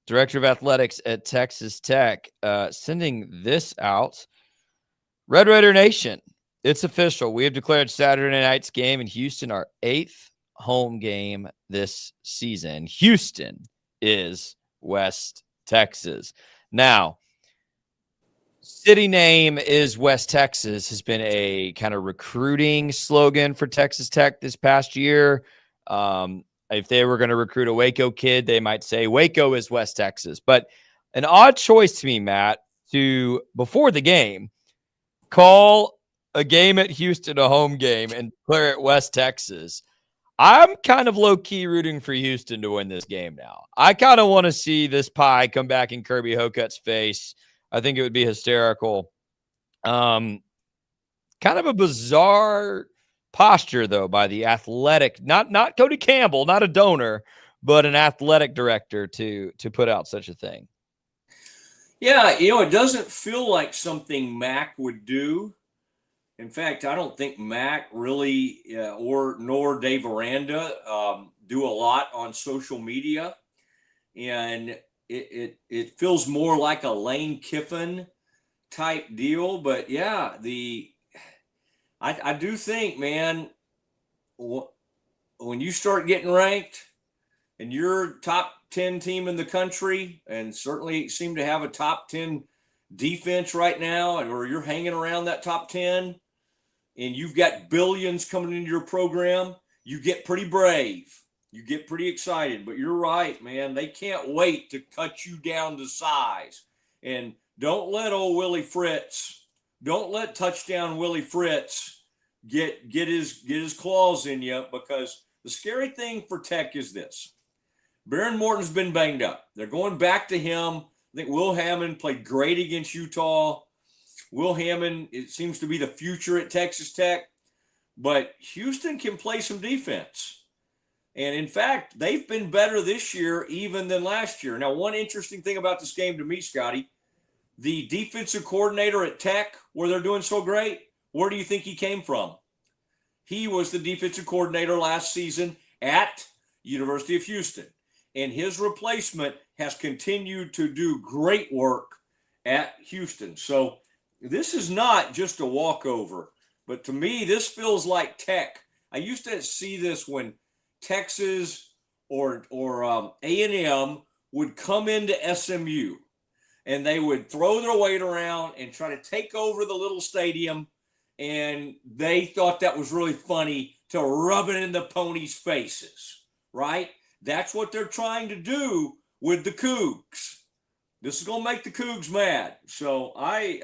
Director of Athletics at Texas Tech, sending this out. Red Raider Nation, it's official. We have declared Saturday night's game in Houston our 8th home game this season. Houston is West Texas. Now, city name is West Texas has been a kind of recruiting slogan for Texas Tech this past year. If they were going to recruit a Waco kid, they might say Waco is West Texas. But an odd choice to me, Matt, to, before the game, call a game at Houston a home game and declare it West Texas. I'm kind of low-key rooting for Houston to win this game now. I kind of want to see this pie come back in Kirby Hocutt's face. I think it would be hysterical. Kind of a bizarre posture, though, by the athletic, not Cody Campbell, not a donor, but an athletic director to put out such a thing. Yeah, it doesn't feel like something Mac would do. In fact, I don't think Mac really nor Dave Aranda do a lot on social media, and it feels more like a Lane Kiffin type deal. But yeah, I do think, man, when you start getting ranked and you're top 10 team in the country, and certainly seem to have a top 10 defense right now, or you're hanging around that top 10, and you've got billions coming into your program, you get pretty brave. You get pretty excited. But you're right, man. They can't wait to cut you down to size. And don't let touchdown Willie Fritz get his claws in you, because the scary thing for Tech is this. Baron Morton's been banged up. They're going back to him. I think Will Hammond played great against Utah. Will Hammond, it seems to be the future at Texas Tech. But Houston can play some defense. And in fact, they've been better this year even than last year. Now, one interesting thing about this game to me, Scotty, the defensive coordinator at Tech, where they're doing so great, where do you think he came from? He was the defensive coordinator last season at University of Houston. And his replacement has continued to do great work at Houston. So this is not just a walkover. But to me, this feels like Tech. I used to see this when Texas or A&M would come into SMU, and they would throw their weight around and try to take over the little stadium, and they thought that was really funny to rub it in the ponies' faces, right? That's what they're trying to do with the Cougs. This is going to make the Cougs mad. So I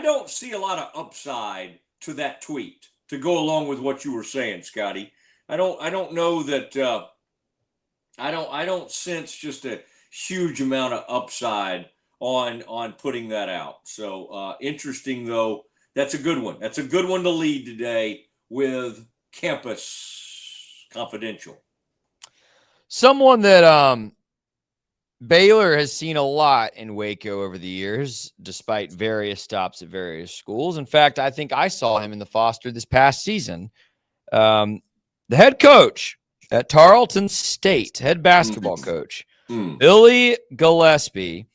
don't see a lot of upside to that tweet to go along with what you were saying, Scotty. I don't know that I don't sense just a huge amount of upside on putting that out. So interesting, though. That's a good one. That's a good one to lead today with Campus Confidential. Someone that Baylor has seen a lot in Waco over the years, despite various stops at various schools. In fact, I think I saw him in the Foster this past season. The head coach at Tarleton State, head basketball coach, Billy Gillespie,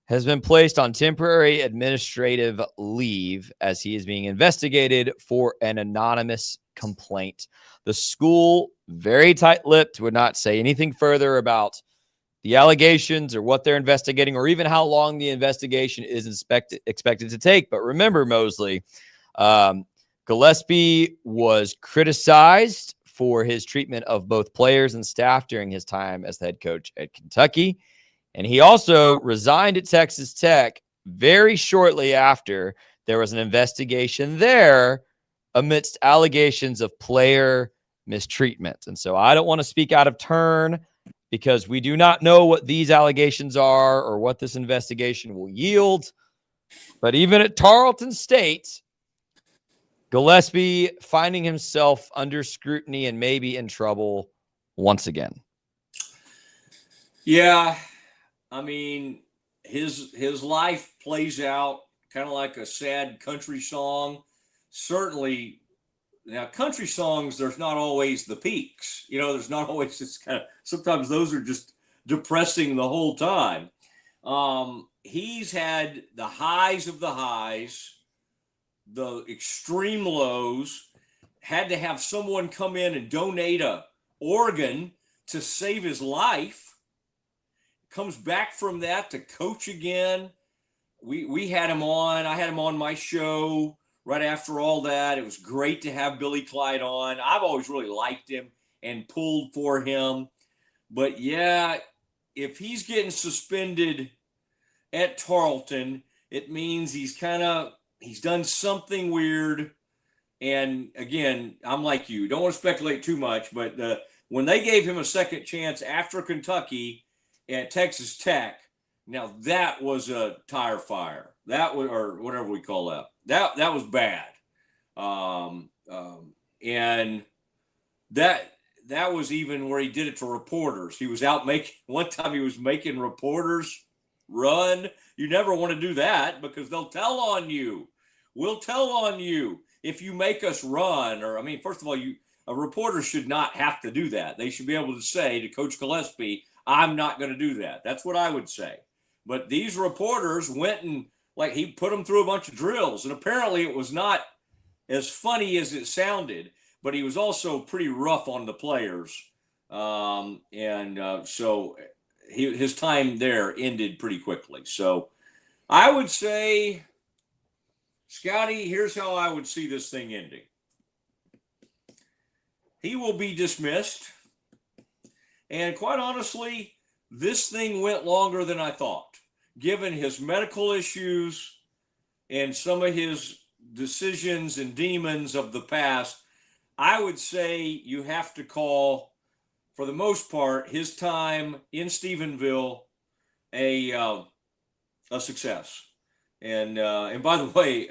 has been placed on temporary administrative leave as he is being investigated for an anonymous complaint. The school, very tight-lipped, would not say anything further about the allegations or what they're investigating, or even how long the investigation is expected to take. But remember, Mosley, Gillespie was criticized for his treatment of both players and staff during his time as the head coach at Kentucky. And he also resigned at Texas Tech very shortly after there was an investigation there amidst allegations of player mistreatment. And so I don't want to speak out of turn, because we do not know what these allegations are or what this investigation will yield. But even at Tarleton State, Gillespie finding himself under scrutiny and maybe in trouble once again. Yeah, I mean, his life plays out kind of like a sad country song. Certainly, now country songs, there's not always the peaks. There's not always just kind of, sometimes those are just depressing the whole time. He's had the highs of the highs, the extreme lows, had to have someone come in and donate a organ to save his life. Comes back from that to coach again. We had him on. I had him on my show right after all that. It was great to have Billy Clyde on. I've always really liked him and pulled for him. But yeah, if he's getting suspended at Tarleton, it means he's done something weird. And again, I'm like you, don't want to speculate too much, but when they gave him a second chance after Kentucky at Texas Tech, Now that was a tire fire. That was, or whatever we call that. That was bad. And that was even where he did it to reporters. He was out one time he was making reporters run. You never want to do that because they'll tell on you. We'll tell on you if you make us run. Or, I mean, first of all, a reporter should not have to do that. They should be able to say to Coach Gillespie, I'm not going to do that. That's what I would say. But these reporters went and, like, he put them through a bunch of drills. And apparently it was not as funny as it sounded, but he was also pretty rough on the players. So his time there ended pretty quickly. So I would say, Scotty, here's how I would see this thing ending. He will be dismissed. And quite honestly, this thing went longer than I thought, given his medical issues and some of his decisions and demons of the past. I would say you have to call, for the most part, his time in Stephenville a success. And by the way,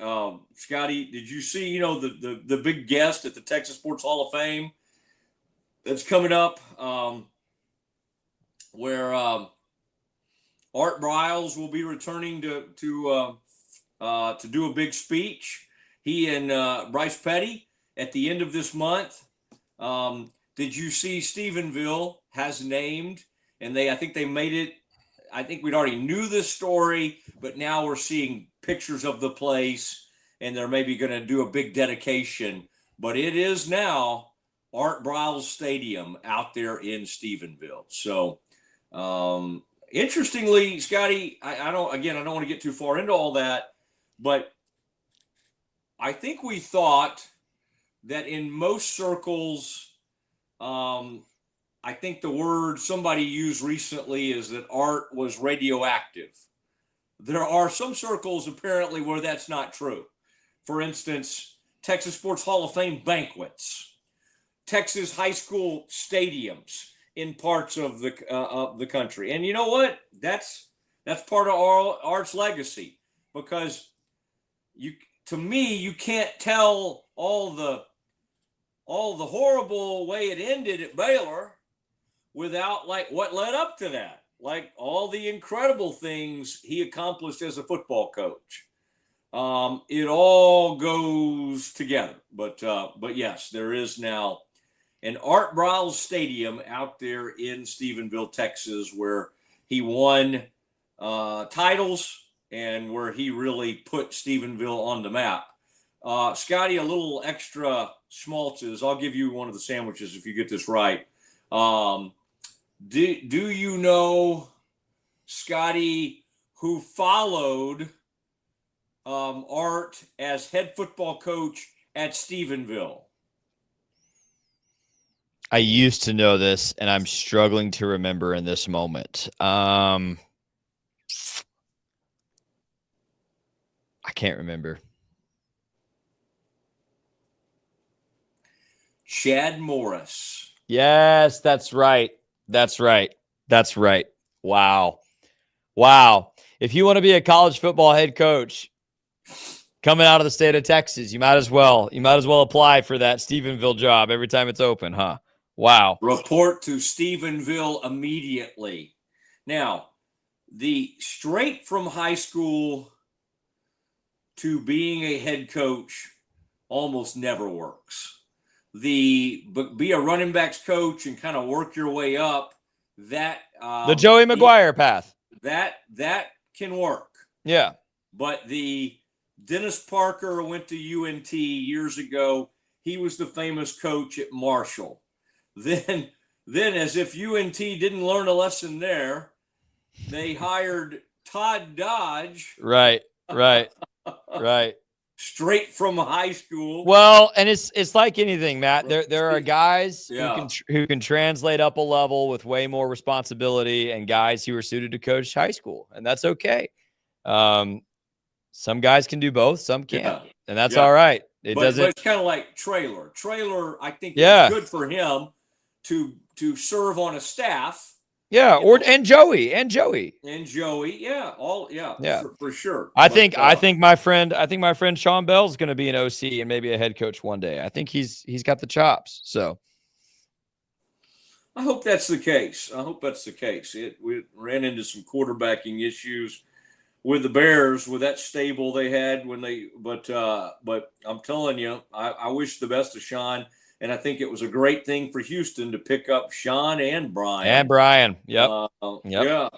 Scotty, did you see, the big guest at the Texas Sports Hall of Fame that's coming up, where Art Briles will be returning to do a big speech. He and Bryce Petty at the end of this month. Did you see Stephenville has named, and I think they made it, I think we'd already knew this story, but now we're seeing pictures of the place, and they're maybe going to do a big dedication. But it is now Art Briles Stadium out there in Stephenville. So, interestingly, Scotty, I don't want to get too far into all that, but I think we thought that in most circles, I think the word somebody used recently is that Art was radioactive. There are some circles apparently where that's not true. For instance, Texas Sports Hall of Fame banquets, Texas high school stadiums in parts of the country. And you know what? That's part of Art's legacy, because to me, you can't tell all the horrible way it ended at Baylor without, like, what led up to that, like all the incredible things he accomplished as a football coach. It all goes together. But yes, there is now an Art Briles Stadium out there in Stephenville, Texas, where he won titles and where he really put Stephenville on the map. Scotty, a little extra schmaltzes. I'll give you one of the sandwiches if you get this right. Do you know, Scotty, who followed Art as head football coach at Stephenville? I used to know this, and I'm struggling to remember in this moment. I can't remember. Chad Morris. Yes, that's right. That's right. That's right. Wow. If you want to be a college football head coach coming out of the state of Texas, you might as well apply for that Stephenville job every time it's open, huh? Wow. Report to Stephenville immediately. Now, the straight from high school to being a head coach almost never works. Be a running backs coach and kind of work your way up. That the Joey McGuire path. That can work. Yeah. But the Dennis Parker went to UNT years ago. He was the famous coach at Marshall. Then as if UNT didn't learn a lesson there, they hired Todd Dodge. Right. Straight from high school. Well, and it's like anything, Matt. There are guys who can translate up a level with way more responsibility, and guys who are suited to coach high school, and that's okay. Some guys can do both, some can't, and that's all right. But it's kind of like Traylor. Traylor, I think, it's good for him to serve on a staff Yeah, and Joey. And Joey, yeah, for sure. I think my friend Sean Bell's going to be an OC and maybe a head coach one day. I think he's got the chops. So I hope that's the case. We ran into some quarterbacking issues with the Bears with that stable they had but I'm telling you, I wish the best of Sean. And I think it was a great thing for Houston to pick up Sean and Brian. Yep. Yeah.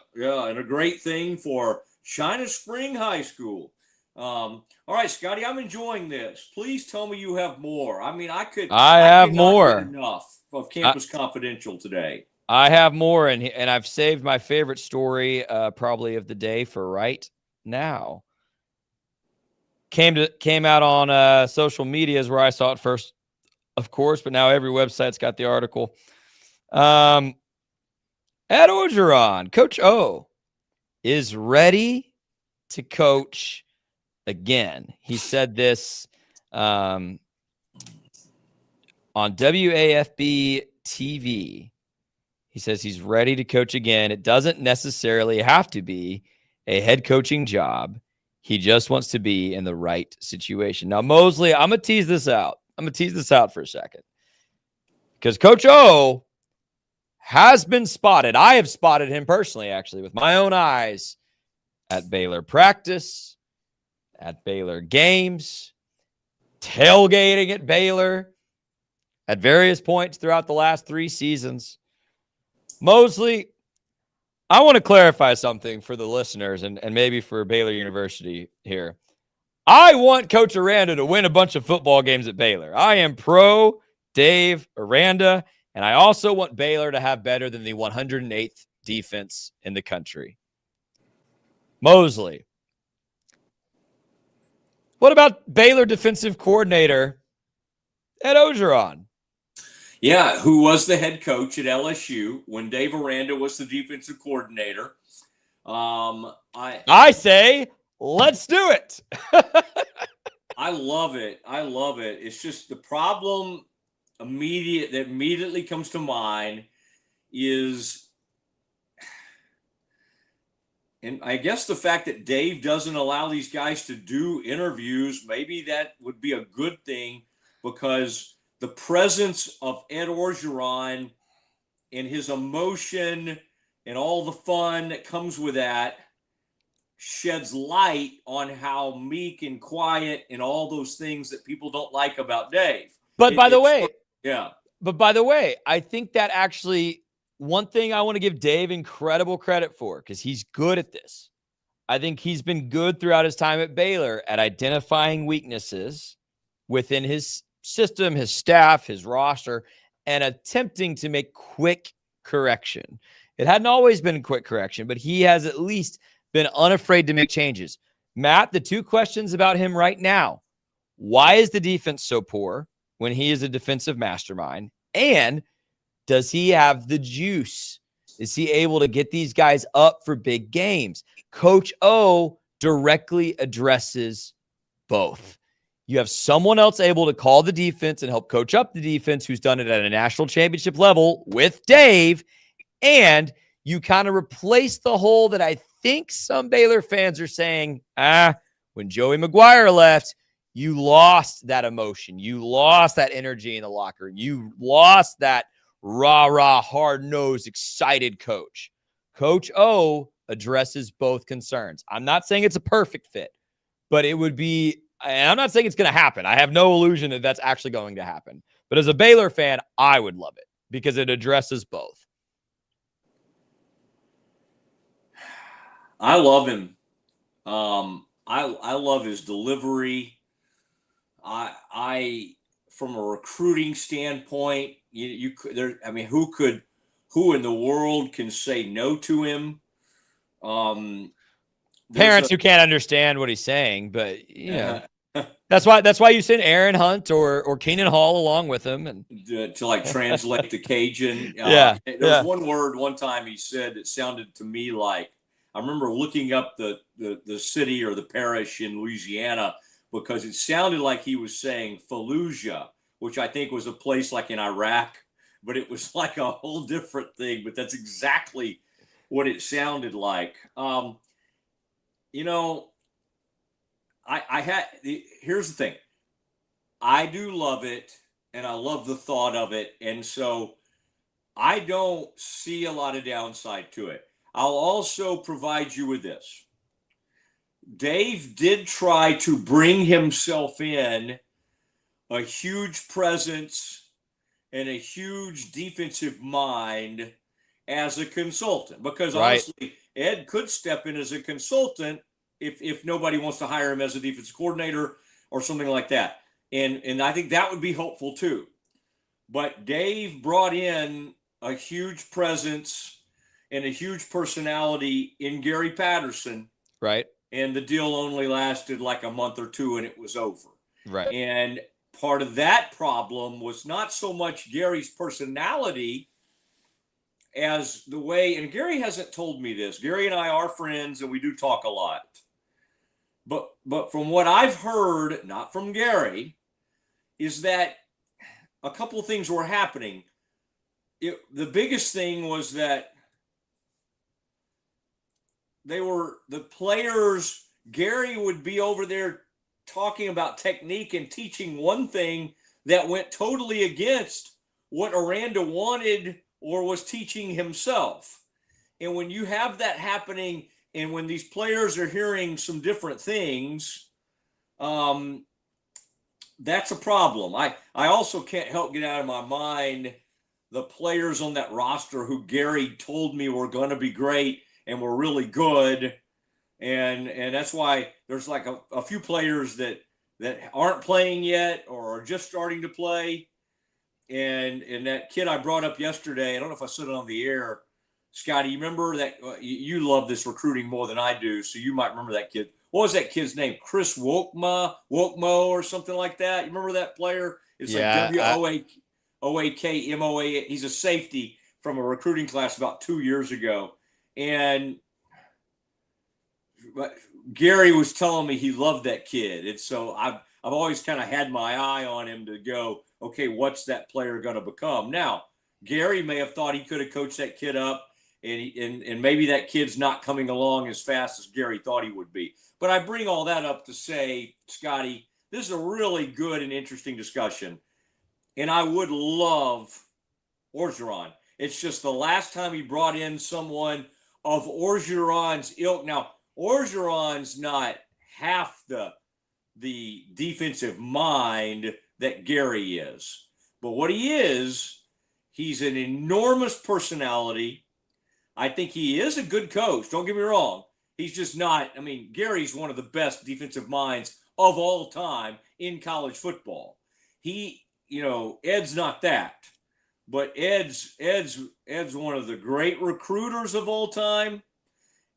And a great thing for China Spring High School. All right, Scotty, I'm enjoying this. Please tell me you have more. I mean, I have more. Get enough of Campus Confidential today. I have more, and I've saved my favorite story probably of the day for right now. Came out on social media is where I saw it first, of course, but now every website's got the article. Ed Orgeron, Coach O, is ready to coach again. He said this on WAFB TV. He says he's ready to coach again. It doesn't necessarily have to be a head coaching job. He just wants to be in the right situation. Now, Mosley, I'm going to tease this out. For a second. Because Coach O has been spotted. I have spotted him personally, actually, with my own eyes at Baylor practice, at Baylor games, tailgating at Baylor at various points throughout the last 3 seasons. Mosley, I want to clarify something for the listeners and maybe for Baylor University here. I want Coach Aranda to win a bunch of football games at Baylor. I am pro Dave Aranda, and I also want Baylor to have better than the 108th defense in the country. Mosley, what about Baylor defensive coordinator Ed Orgeron? Yeah, who was the head coach at LSU when Dave Aranda was the defensive coordinator. I say, let's do it. I love it. It's just the problem that immediately comes to mind is, and I guess the fact that Dave doesn't allow these guys to do interviews, maybe that would be a good thing, because the presence of Ed Orgeron and his emotion and all the fun that comes with that sheds light on how meek and quiet and all those things that people don't like about Dave. But by the way, I think that actually one thing I want to give Dave incredible credit for, because he's good at this. I think he's been good throughout his time at Baylor at identifying weaknesses within his system, his staff, his roster, and attempting to make quick correction. It hadn't always been quick correction, but he has at least been unafraid to make changes. Matt, the 2 questions about him right now. Why is the defense so poor when he is a defensive mastermind? And does he have the juice? Is he able to get these guys up for big games? Coach O directly addresses both. You have someone else able to call the defense and help coach up the defense who's done it at a national championship level with Dave, and you kind of replace the hole that I think some Baylor fans are saying, when Joey McGuire left, you lost that emotion. You lost that energy in the locker room. You lost that rah-rah, hard-nosed, excited coach. Coach O addresses both concerns. I'm not saying it's a perfect fit, but it would be, and I'm not saying it's going to happen. I have no illusion that that's actually going to happen. But as a Baylor fan, I would love it because it addresses both. I love him. I love his delivery. I from a recruiting standpoint, who in the world can say no to him? Parents who can't understand what he's saying, but you know, that's why you send Aaron Hunt or Keenan Hall along with him and to like translate the Cajun. There was one word one time he said that sounded to me like, I remember looking up the city or the parish in Louisiana because it sounded like he was saying Fallujah, which I think was a place like in Iraq, but it was like a whole different thing. But that's exactly what it sounded like. You know, here's the thing. I do love it, and I love the thought of it, and so I don't see a lot of downside to it. I'll also provide you with this. Dave did try to bring himself in a huge presence and a huge defensive mind as a consultant, because honestly, Ed could step in as a consultant if nobody wants to hire him as a defensive coordinator or something like that. And I think that would be helpful too. But Dave brought in a huge presence and a huge personality in Gary Patterson. Right. And the deal only lasted like a month or two and it was over. Right. And part of that problem was not so much Gary's personality as the way, and Gary hasn't told me this. Gary and I are friends and we do talk a lot. But from what I've heard, not from Gary, is that a couple of things were happening. The biggest thing was that the players, Gary would be over there talking about technique and teaching one thing that went totally against what Aranda wanted or was teaching himself. And when you have that happening, and when these players are hearing some different things, that's a problem. I also can't help get out of my mind the players on that roster who Gary told me were going to be great and were really good. And that's why there's like a few players that aren't playing yet or are just starting to play. And that kid I brought up yesterday, I don't know if I said it on the air, Scotty, you remember that? You love this recruiting more than I do, so you might remember that kid. What was that kid's name? Chris Wokmo or something like that? You remember that player? It's like WOAKMOA. He's a safety from a recruiting class about 2 years ago. And Gary was telling me he loved that kid. And so I've always kind of had my eye on him to go, okay, what's that player going to become? Now, Gary may have thought he could have coached that kid up, and maybe that kid's not coming along as fast as Gary thought he would be. But I bring all that up to say, Scotty, this is a really good and interesting discussion. And I would love Orgeron. It's just the last time he brought in someone of Orgeron's ilk. Now, Orgeron's not half the defensive mind that Gary is. But what he is, he's an enormous personality. I think he is a good coach. Don't get me wrong. He's just not. I mean, Gary's one of the best defensive minds of all time in college football. Ed's not that. But Ed's one of the great recruiters of all time.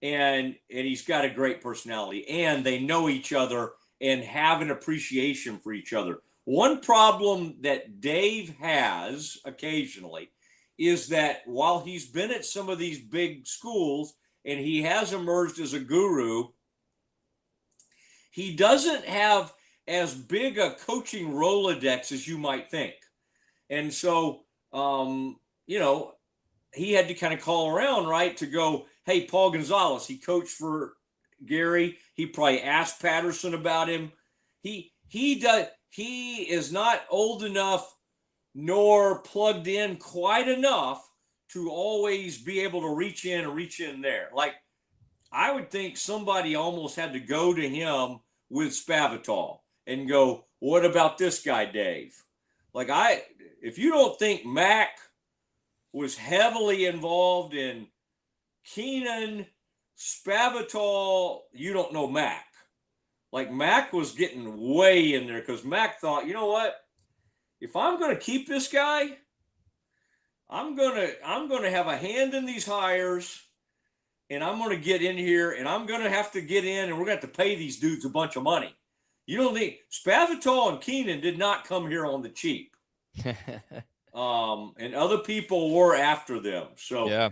And he's got a great personality. And they know each other and have an appreciation for each other. One problem that Dave has occasionally is that while he's been at some of these big schools and he has emerged as a guru, he doesn't have as big a coaching Rolodex as you might think. And so, he had to kind of call around, right, to go, hey, Paul Gonzalez, he coached for Gary. He probably asked Patterson about him. He is not old enough nor plugged in quite enough to always be able to reach in there. Like, I would think somebody almost had to go to him with Spavital and go, what about this guy, Dave? Like, if you don't think Mac was heavily involved in Keenan, Spavital, you don't know Mac. Like, Mac was getting way in there because Mac thought, you know what? If I'm going to keep this guy, I'm going to have a hand in these hires, and I'm going to get in here, and I'm going to have to get in, and we're going to have to pay these dudes a bunch of money. You don't think Spavital and Keenan did not come here on the cheap. And other people were after them. So yeah.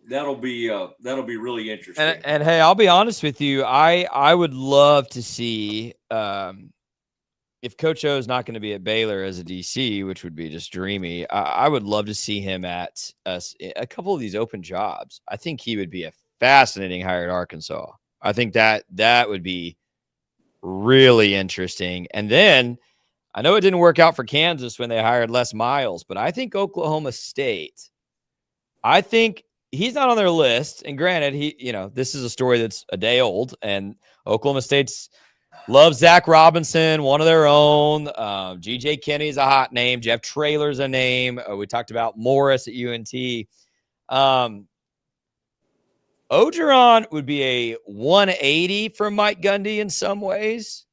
That'll be really interesting. And hey, I'll be honest with you. I would love to see, if Coach O is not going to be at Baylor as a DC, which would be just dreamy, I would love to see him at a couple of these open jobs. I think he would be a fascinating hire at Arkansas. I think that would be really interesting. And then I know it didn't work out for Kansas when they hired Les Miles, but I think Oklahoma State, I think he's not on their list. And granted, this is a story that's a day old, and Oklahoma State's loves Zach Robinson, one of their own. GJ Kinney's a hot name. Jeff Traylor's a name. We talked about Morris at UNT. Ogeron would be a 180 from Mike Gundy in some ways,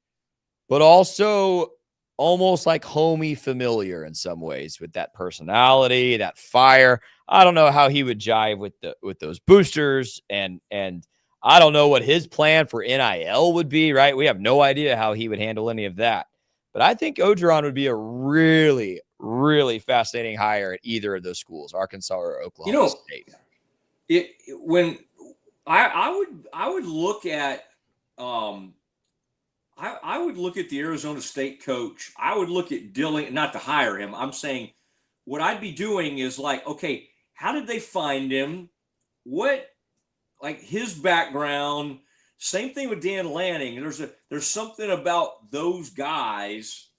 but also almost like homey familiar in some ways with that personality, that fire. I don't know how he would jive with those boosters, and I don't know what his plan for NIL would be, right? We have no idea how he would handle any of that. But I think Ogeron would be a really, really fascinating hire at either of those schools, Arkansas or Oklahoma State. I would look at I would look at the Arizona State coach. I would look at Dilling, not to hire him. I'm saying what I'd be doing is like, okay, how did they find him? What, like his background? Same thing with Dan Lanning. There's something about those guys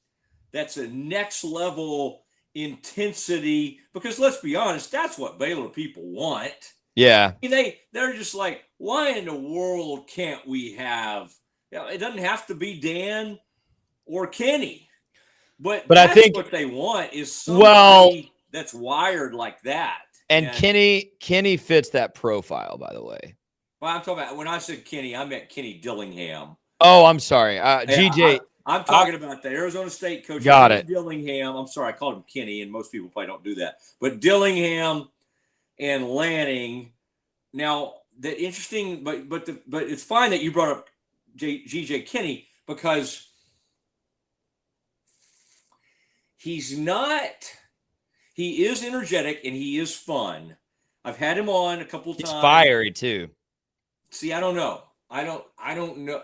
that's a next level intensity, because let's be honest, that's what Baylor people want. Yeah. I mean, they're just like, why in the world can't we have, it doesn't have to be Dan or Kenny, but I think what they want is somebody that's wired like that. And Kenny fits that profile, by the way. Well, I'm talking about, when I said Kenny, I meant Kenny Dillingham. Oh, I'm sorry. GJ. I'm talking about the Arizona State coach. Got it. Dillingham. I'm sorry, I called him Kenny, and most people probably don't do that. But Dillingham and Lanning. Now, the interesting, but it's fine that you brought up GJ Kenny, because he is energetic and he is fun. I've had him on a couple of times. He's fiery too. See, I don't know. I don't know.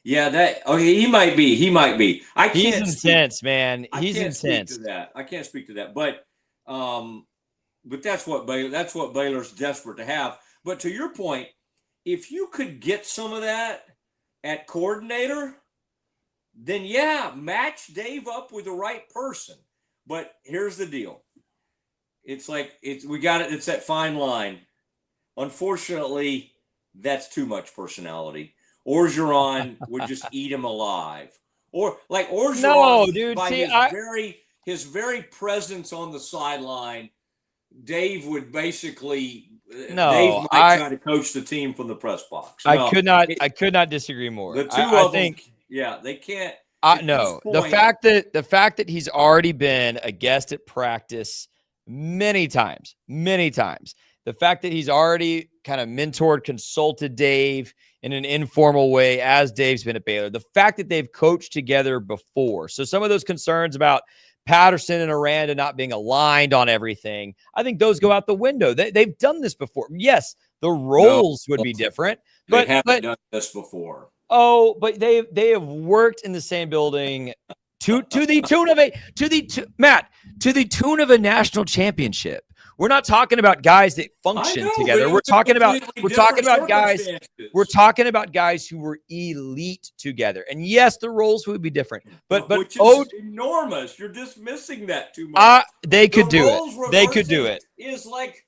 Yeah, he might be. He's intense, man. He's intense. I can't speak to that. But that's what Baylor's desperate to have. But to your point, if you could get some of that at coordinator, then match Dave up with the right person. But here's the deal. It's that fine line. Unfortunately, that's too much personality. Orgeron would just eat him alive. Or like Orgeron, no, dude, by his very presence on the sideline, Dave would basically Dave might try to coach the team from the press box. I could not disagree more. The two of them, they can't. No, the fact that he's already been a guest at practice many times, the fact that he's already kind of mentored, consulted Dave in an informal way as Dave's been at Baylor, the fact that they've coached together before. So some of those concerns about Patterson and Aranda not being aligned on everything, I think those go out the window. They've done this before. Yes, the roles would be different. They haven't done this before. Oh, but they have worked in the same building to the tune of a national championship. We're not talking about guys that function together. We're talking about guys who were elite together. And yes, the roles would be different. But which is enormous. You're dismissing that too much. They could do it. They could do it. Is like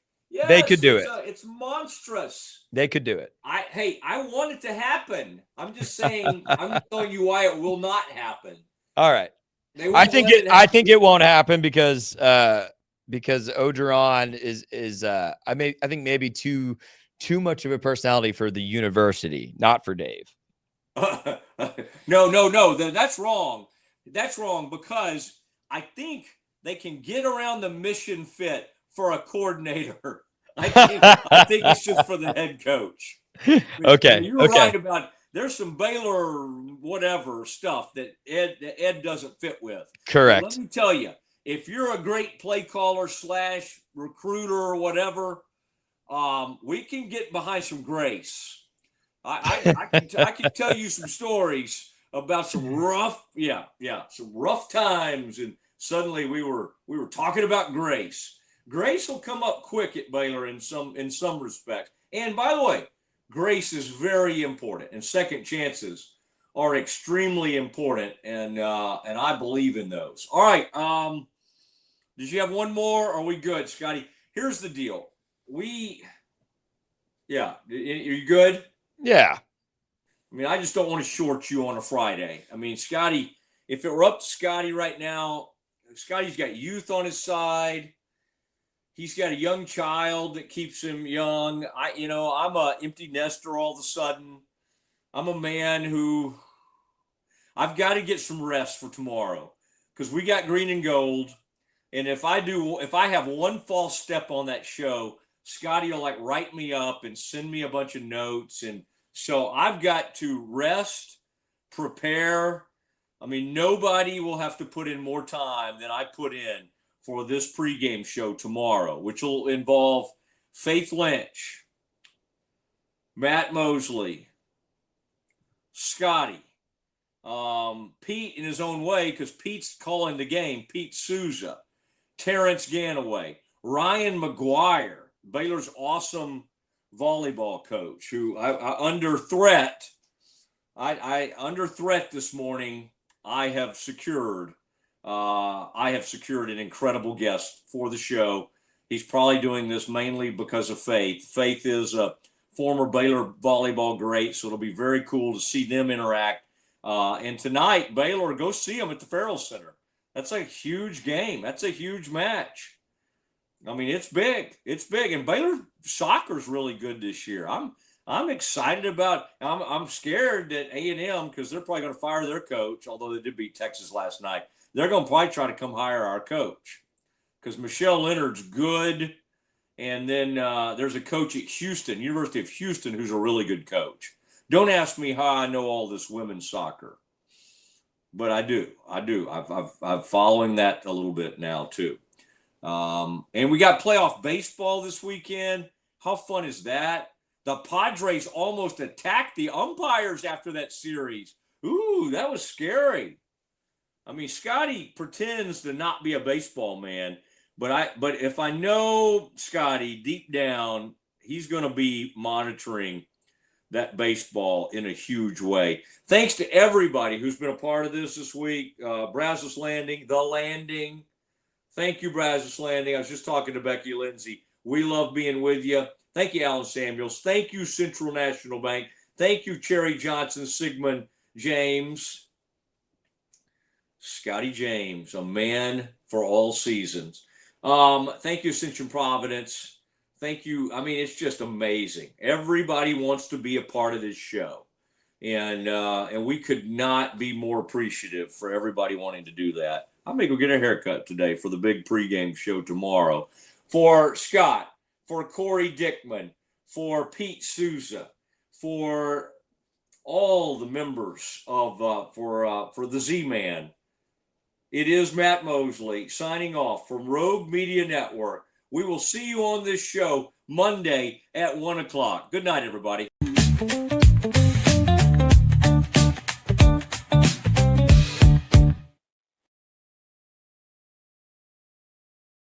they could do it. It's monstrous. They could do it. I want it to happen. I'm just saying. I'm telling you why it will not happen. All right. I think it won't happen because Ogeron is I think maybe too much of a personality for the university, not for Dave. No. That's wrong. That's wrong, because I think they can get around the mission fit for a coordinator. I think it's just for the head coach. Okay. You're right about there's some Baylor whatever stuff that Ed doesn't fit with. Correct. But let me tell you, if you're a great play caller / recruiter or whatever, we can get behind some grace. I can tell you some stories about some some rough times, and suddenly we were talking about grace. Grace will come up quick at Baylor in some respects. And by the way, grace is very important, and second chances are extremely important, and I believe in those. All right, did you have one more? Or are we good, Scotty? Here's the deal. Are you good? Yeah. I mean, I just don't want to short you on a Friday. I mean, Scotty, if it were up to Scotty right now, Scotty's got youth on his side. He's got a young child that keeps him young. I'm an empty nester all of a sudden. I'm a man who I've got to get some rest for tomorrow because we got green and gold. And if I have one false step on that show, Scotty will like write me up and send me a bunch of notes. And so I've got to rest, prepare. I mean, nobody will have to put in more time than I put in for this pregame show tomorrow, which will involve Faith Lynch, Matt Mosley, Scotty, Pete in his own way, because Pete's calling the game, Pete Souza, Terrence Ganaway, Ryan McGuire, Baylor's awesome volleyball coach, who under threat this morning, I have secured an incredible guest for the show. He's probably doing this mainly because of Faith. Faith is a former Baylor volleyball great, so it'll be very cool to see them interact. And tonight, Baylor, go see them at the Farrell Center. That's a huge game. That's a huge match. I mean, it's big. It's big. And Baylor soccer's really good this year. I'm excited about. I'm scared that A&M, because they're probably going to fire their coach, although they did beat Texas last night. They're going to probably try to come hire our coach because Michelle Leonard's good. And then there's a coach at Houston, University of Houston, who's a really good coach. Don't ask me how I know all this women's soccer, but I do. I'm following that a little bit now too. And we got playoff baseball this weekend. How fun is that? The Padres almost attacked the umpires after that series. Ooh, that was scary. I mean, Scotty pretends to not be a baseball man, but if I know Scotty deep down, he's going to be monitoring that baseball in a huge way. Thanks to everybody who's been a part of this week. Brazos Landing, The Landing. Thank you, Brazos Landing. I was just talking to Becky Lindsay. We love being with you. Thank you, Alan Samuels. Thank you, Central National Bank. Thank you, Cherry Johnson, Sigmund James. Scotty James, a man for all seasons. Thank you, Ascension Providence. Thank you. I mean, it's just amazing. Everybody wants to be a part of this show. And we could not be more appreciative for everybody wanting to do that. I may go get a haircut today for the big pregame show tomorrow. For Scott, for Corey Dickman, for Pete Souza, for all the members of for the Z-Man. It is Matt Mosley signing off from Rogue Media Network. We will see you on this show Monday at 1 o'clock. Good night, everybody.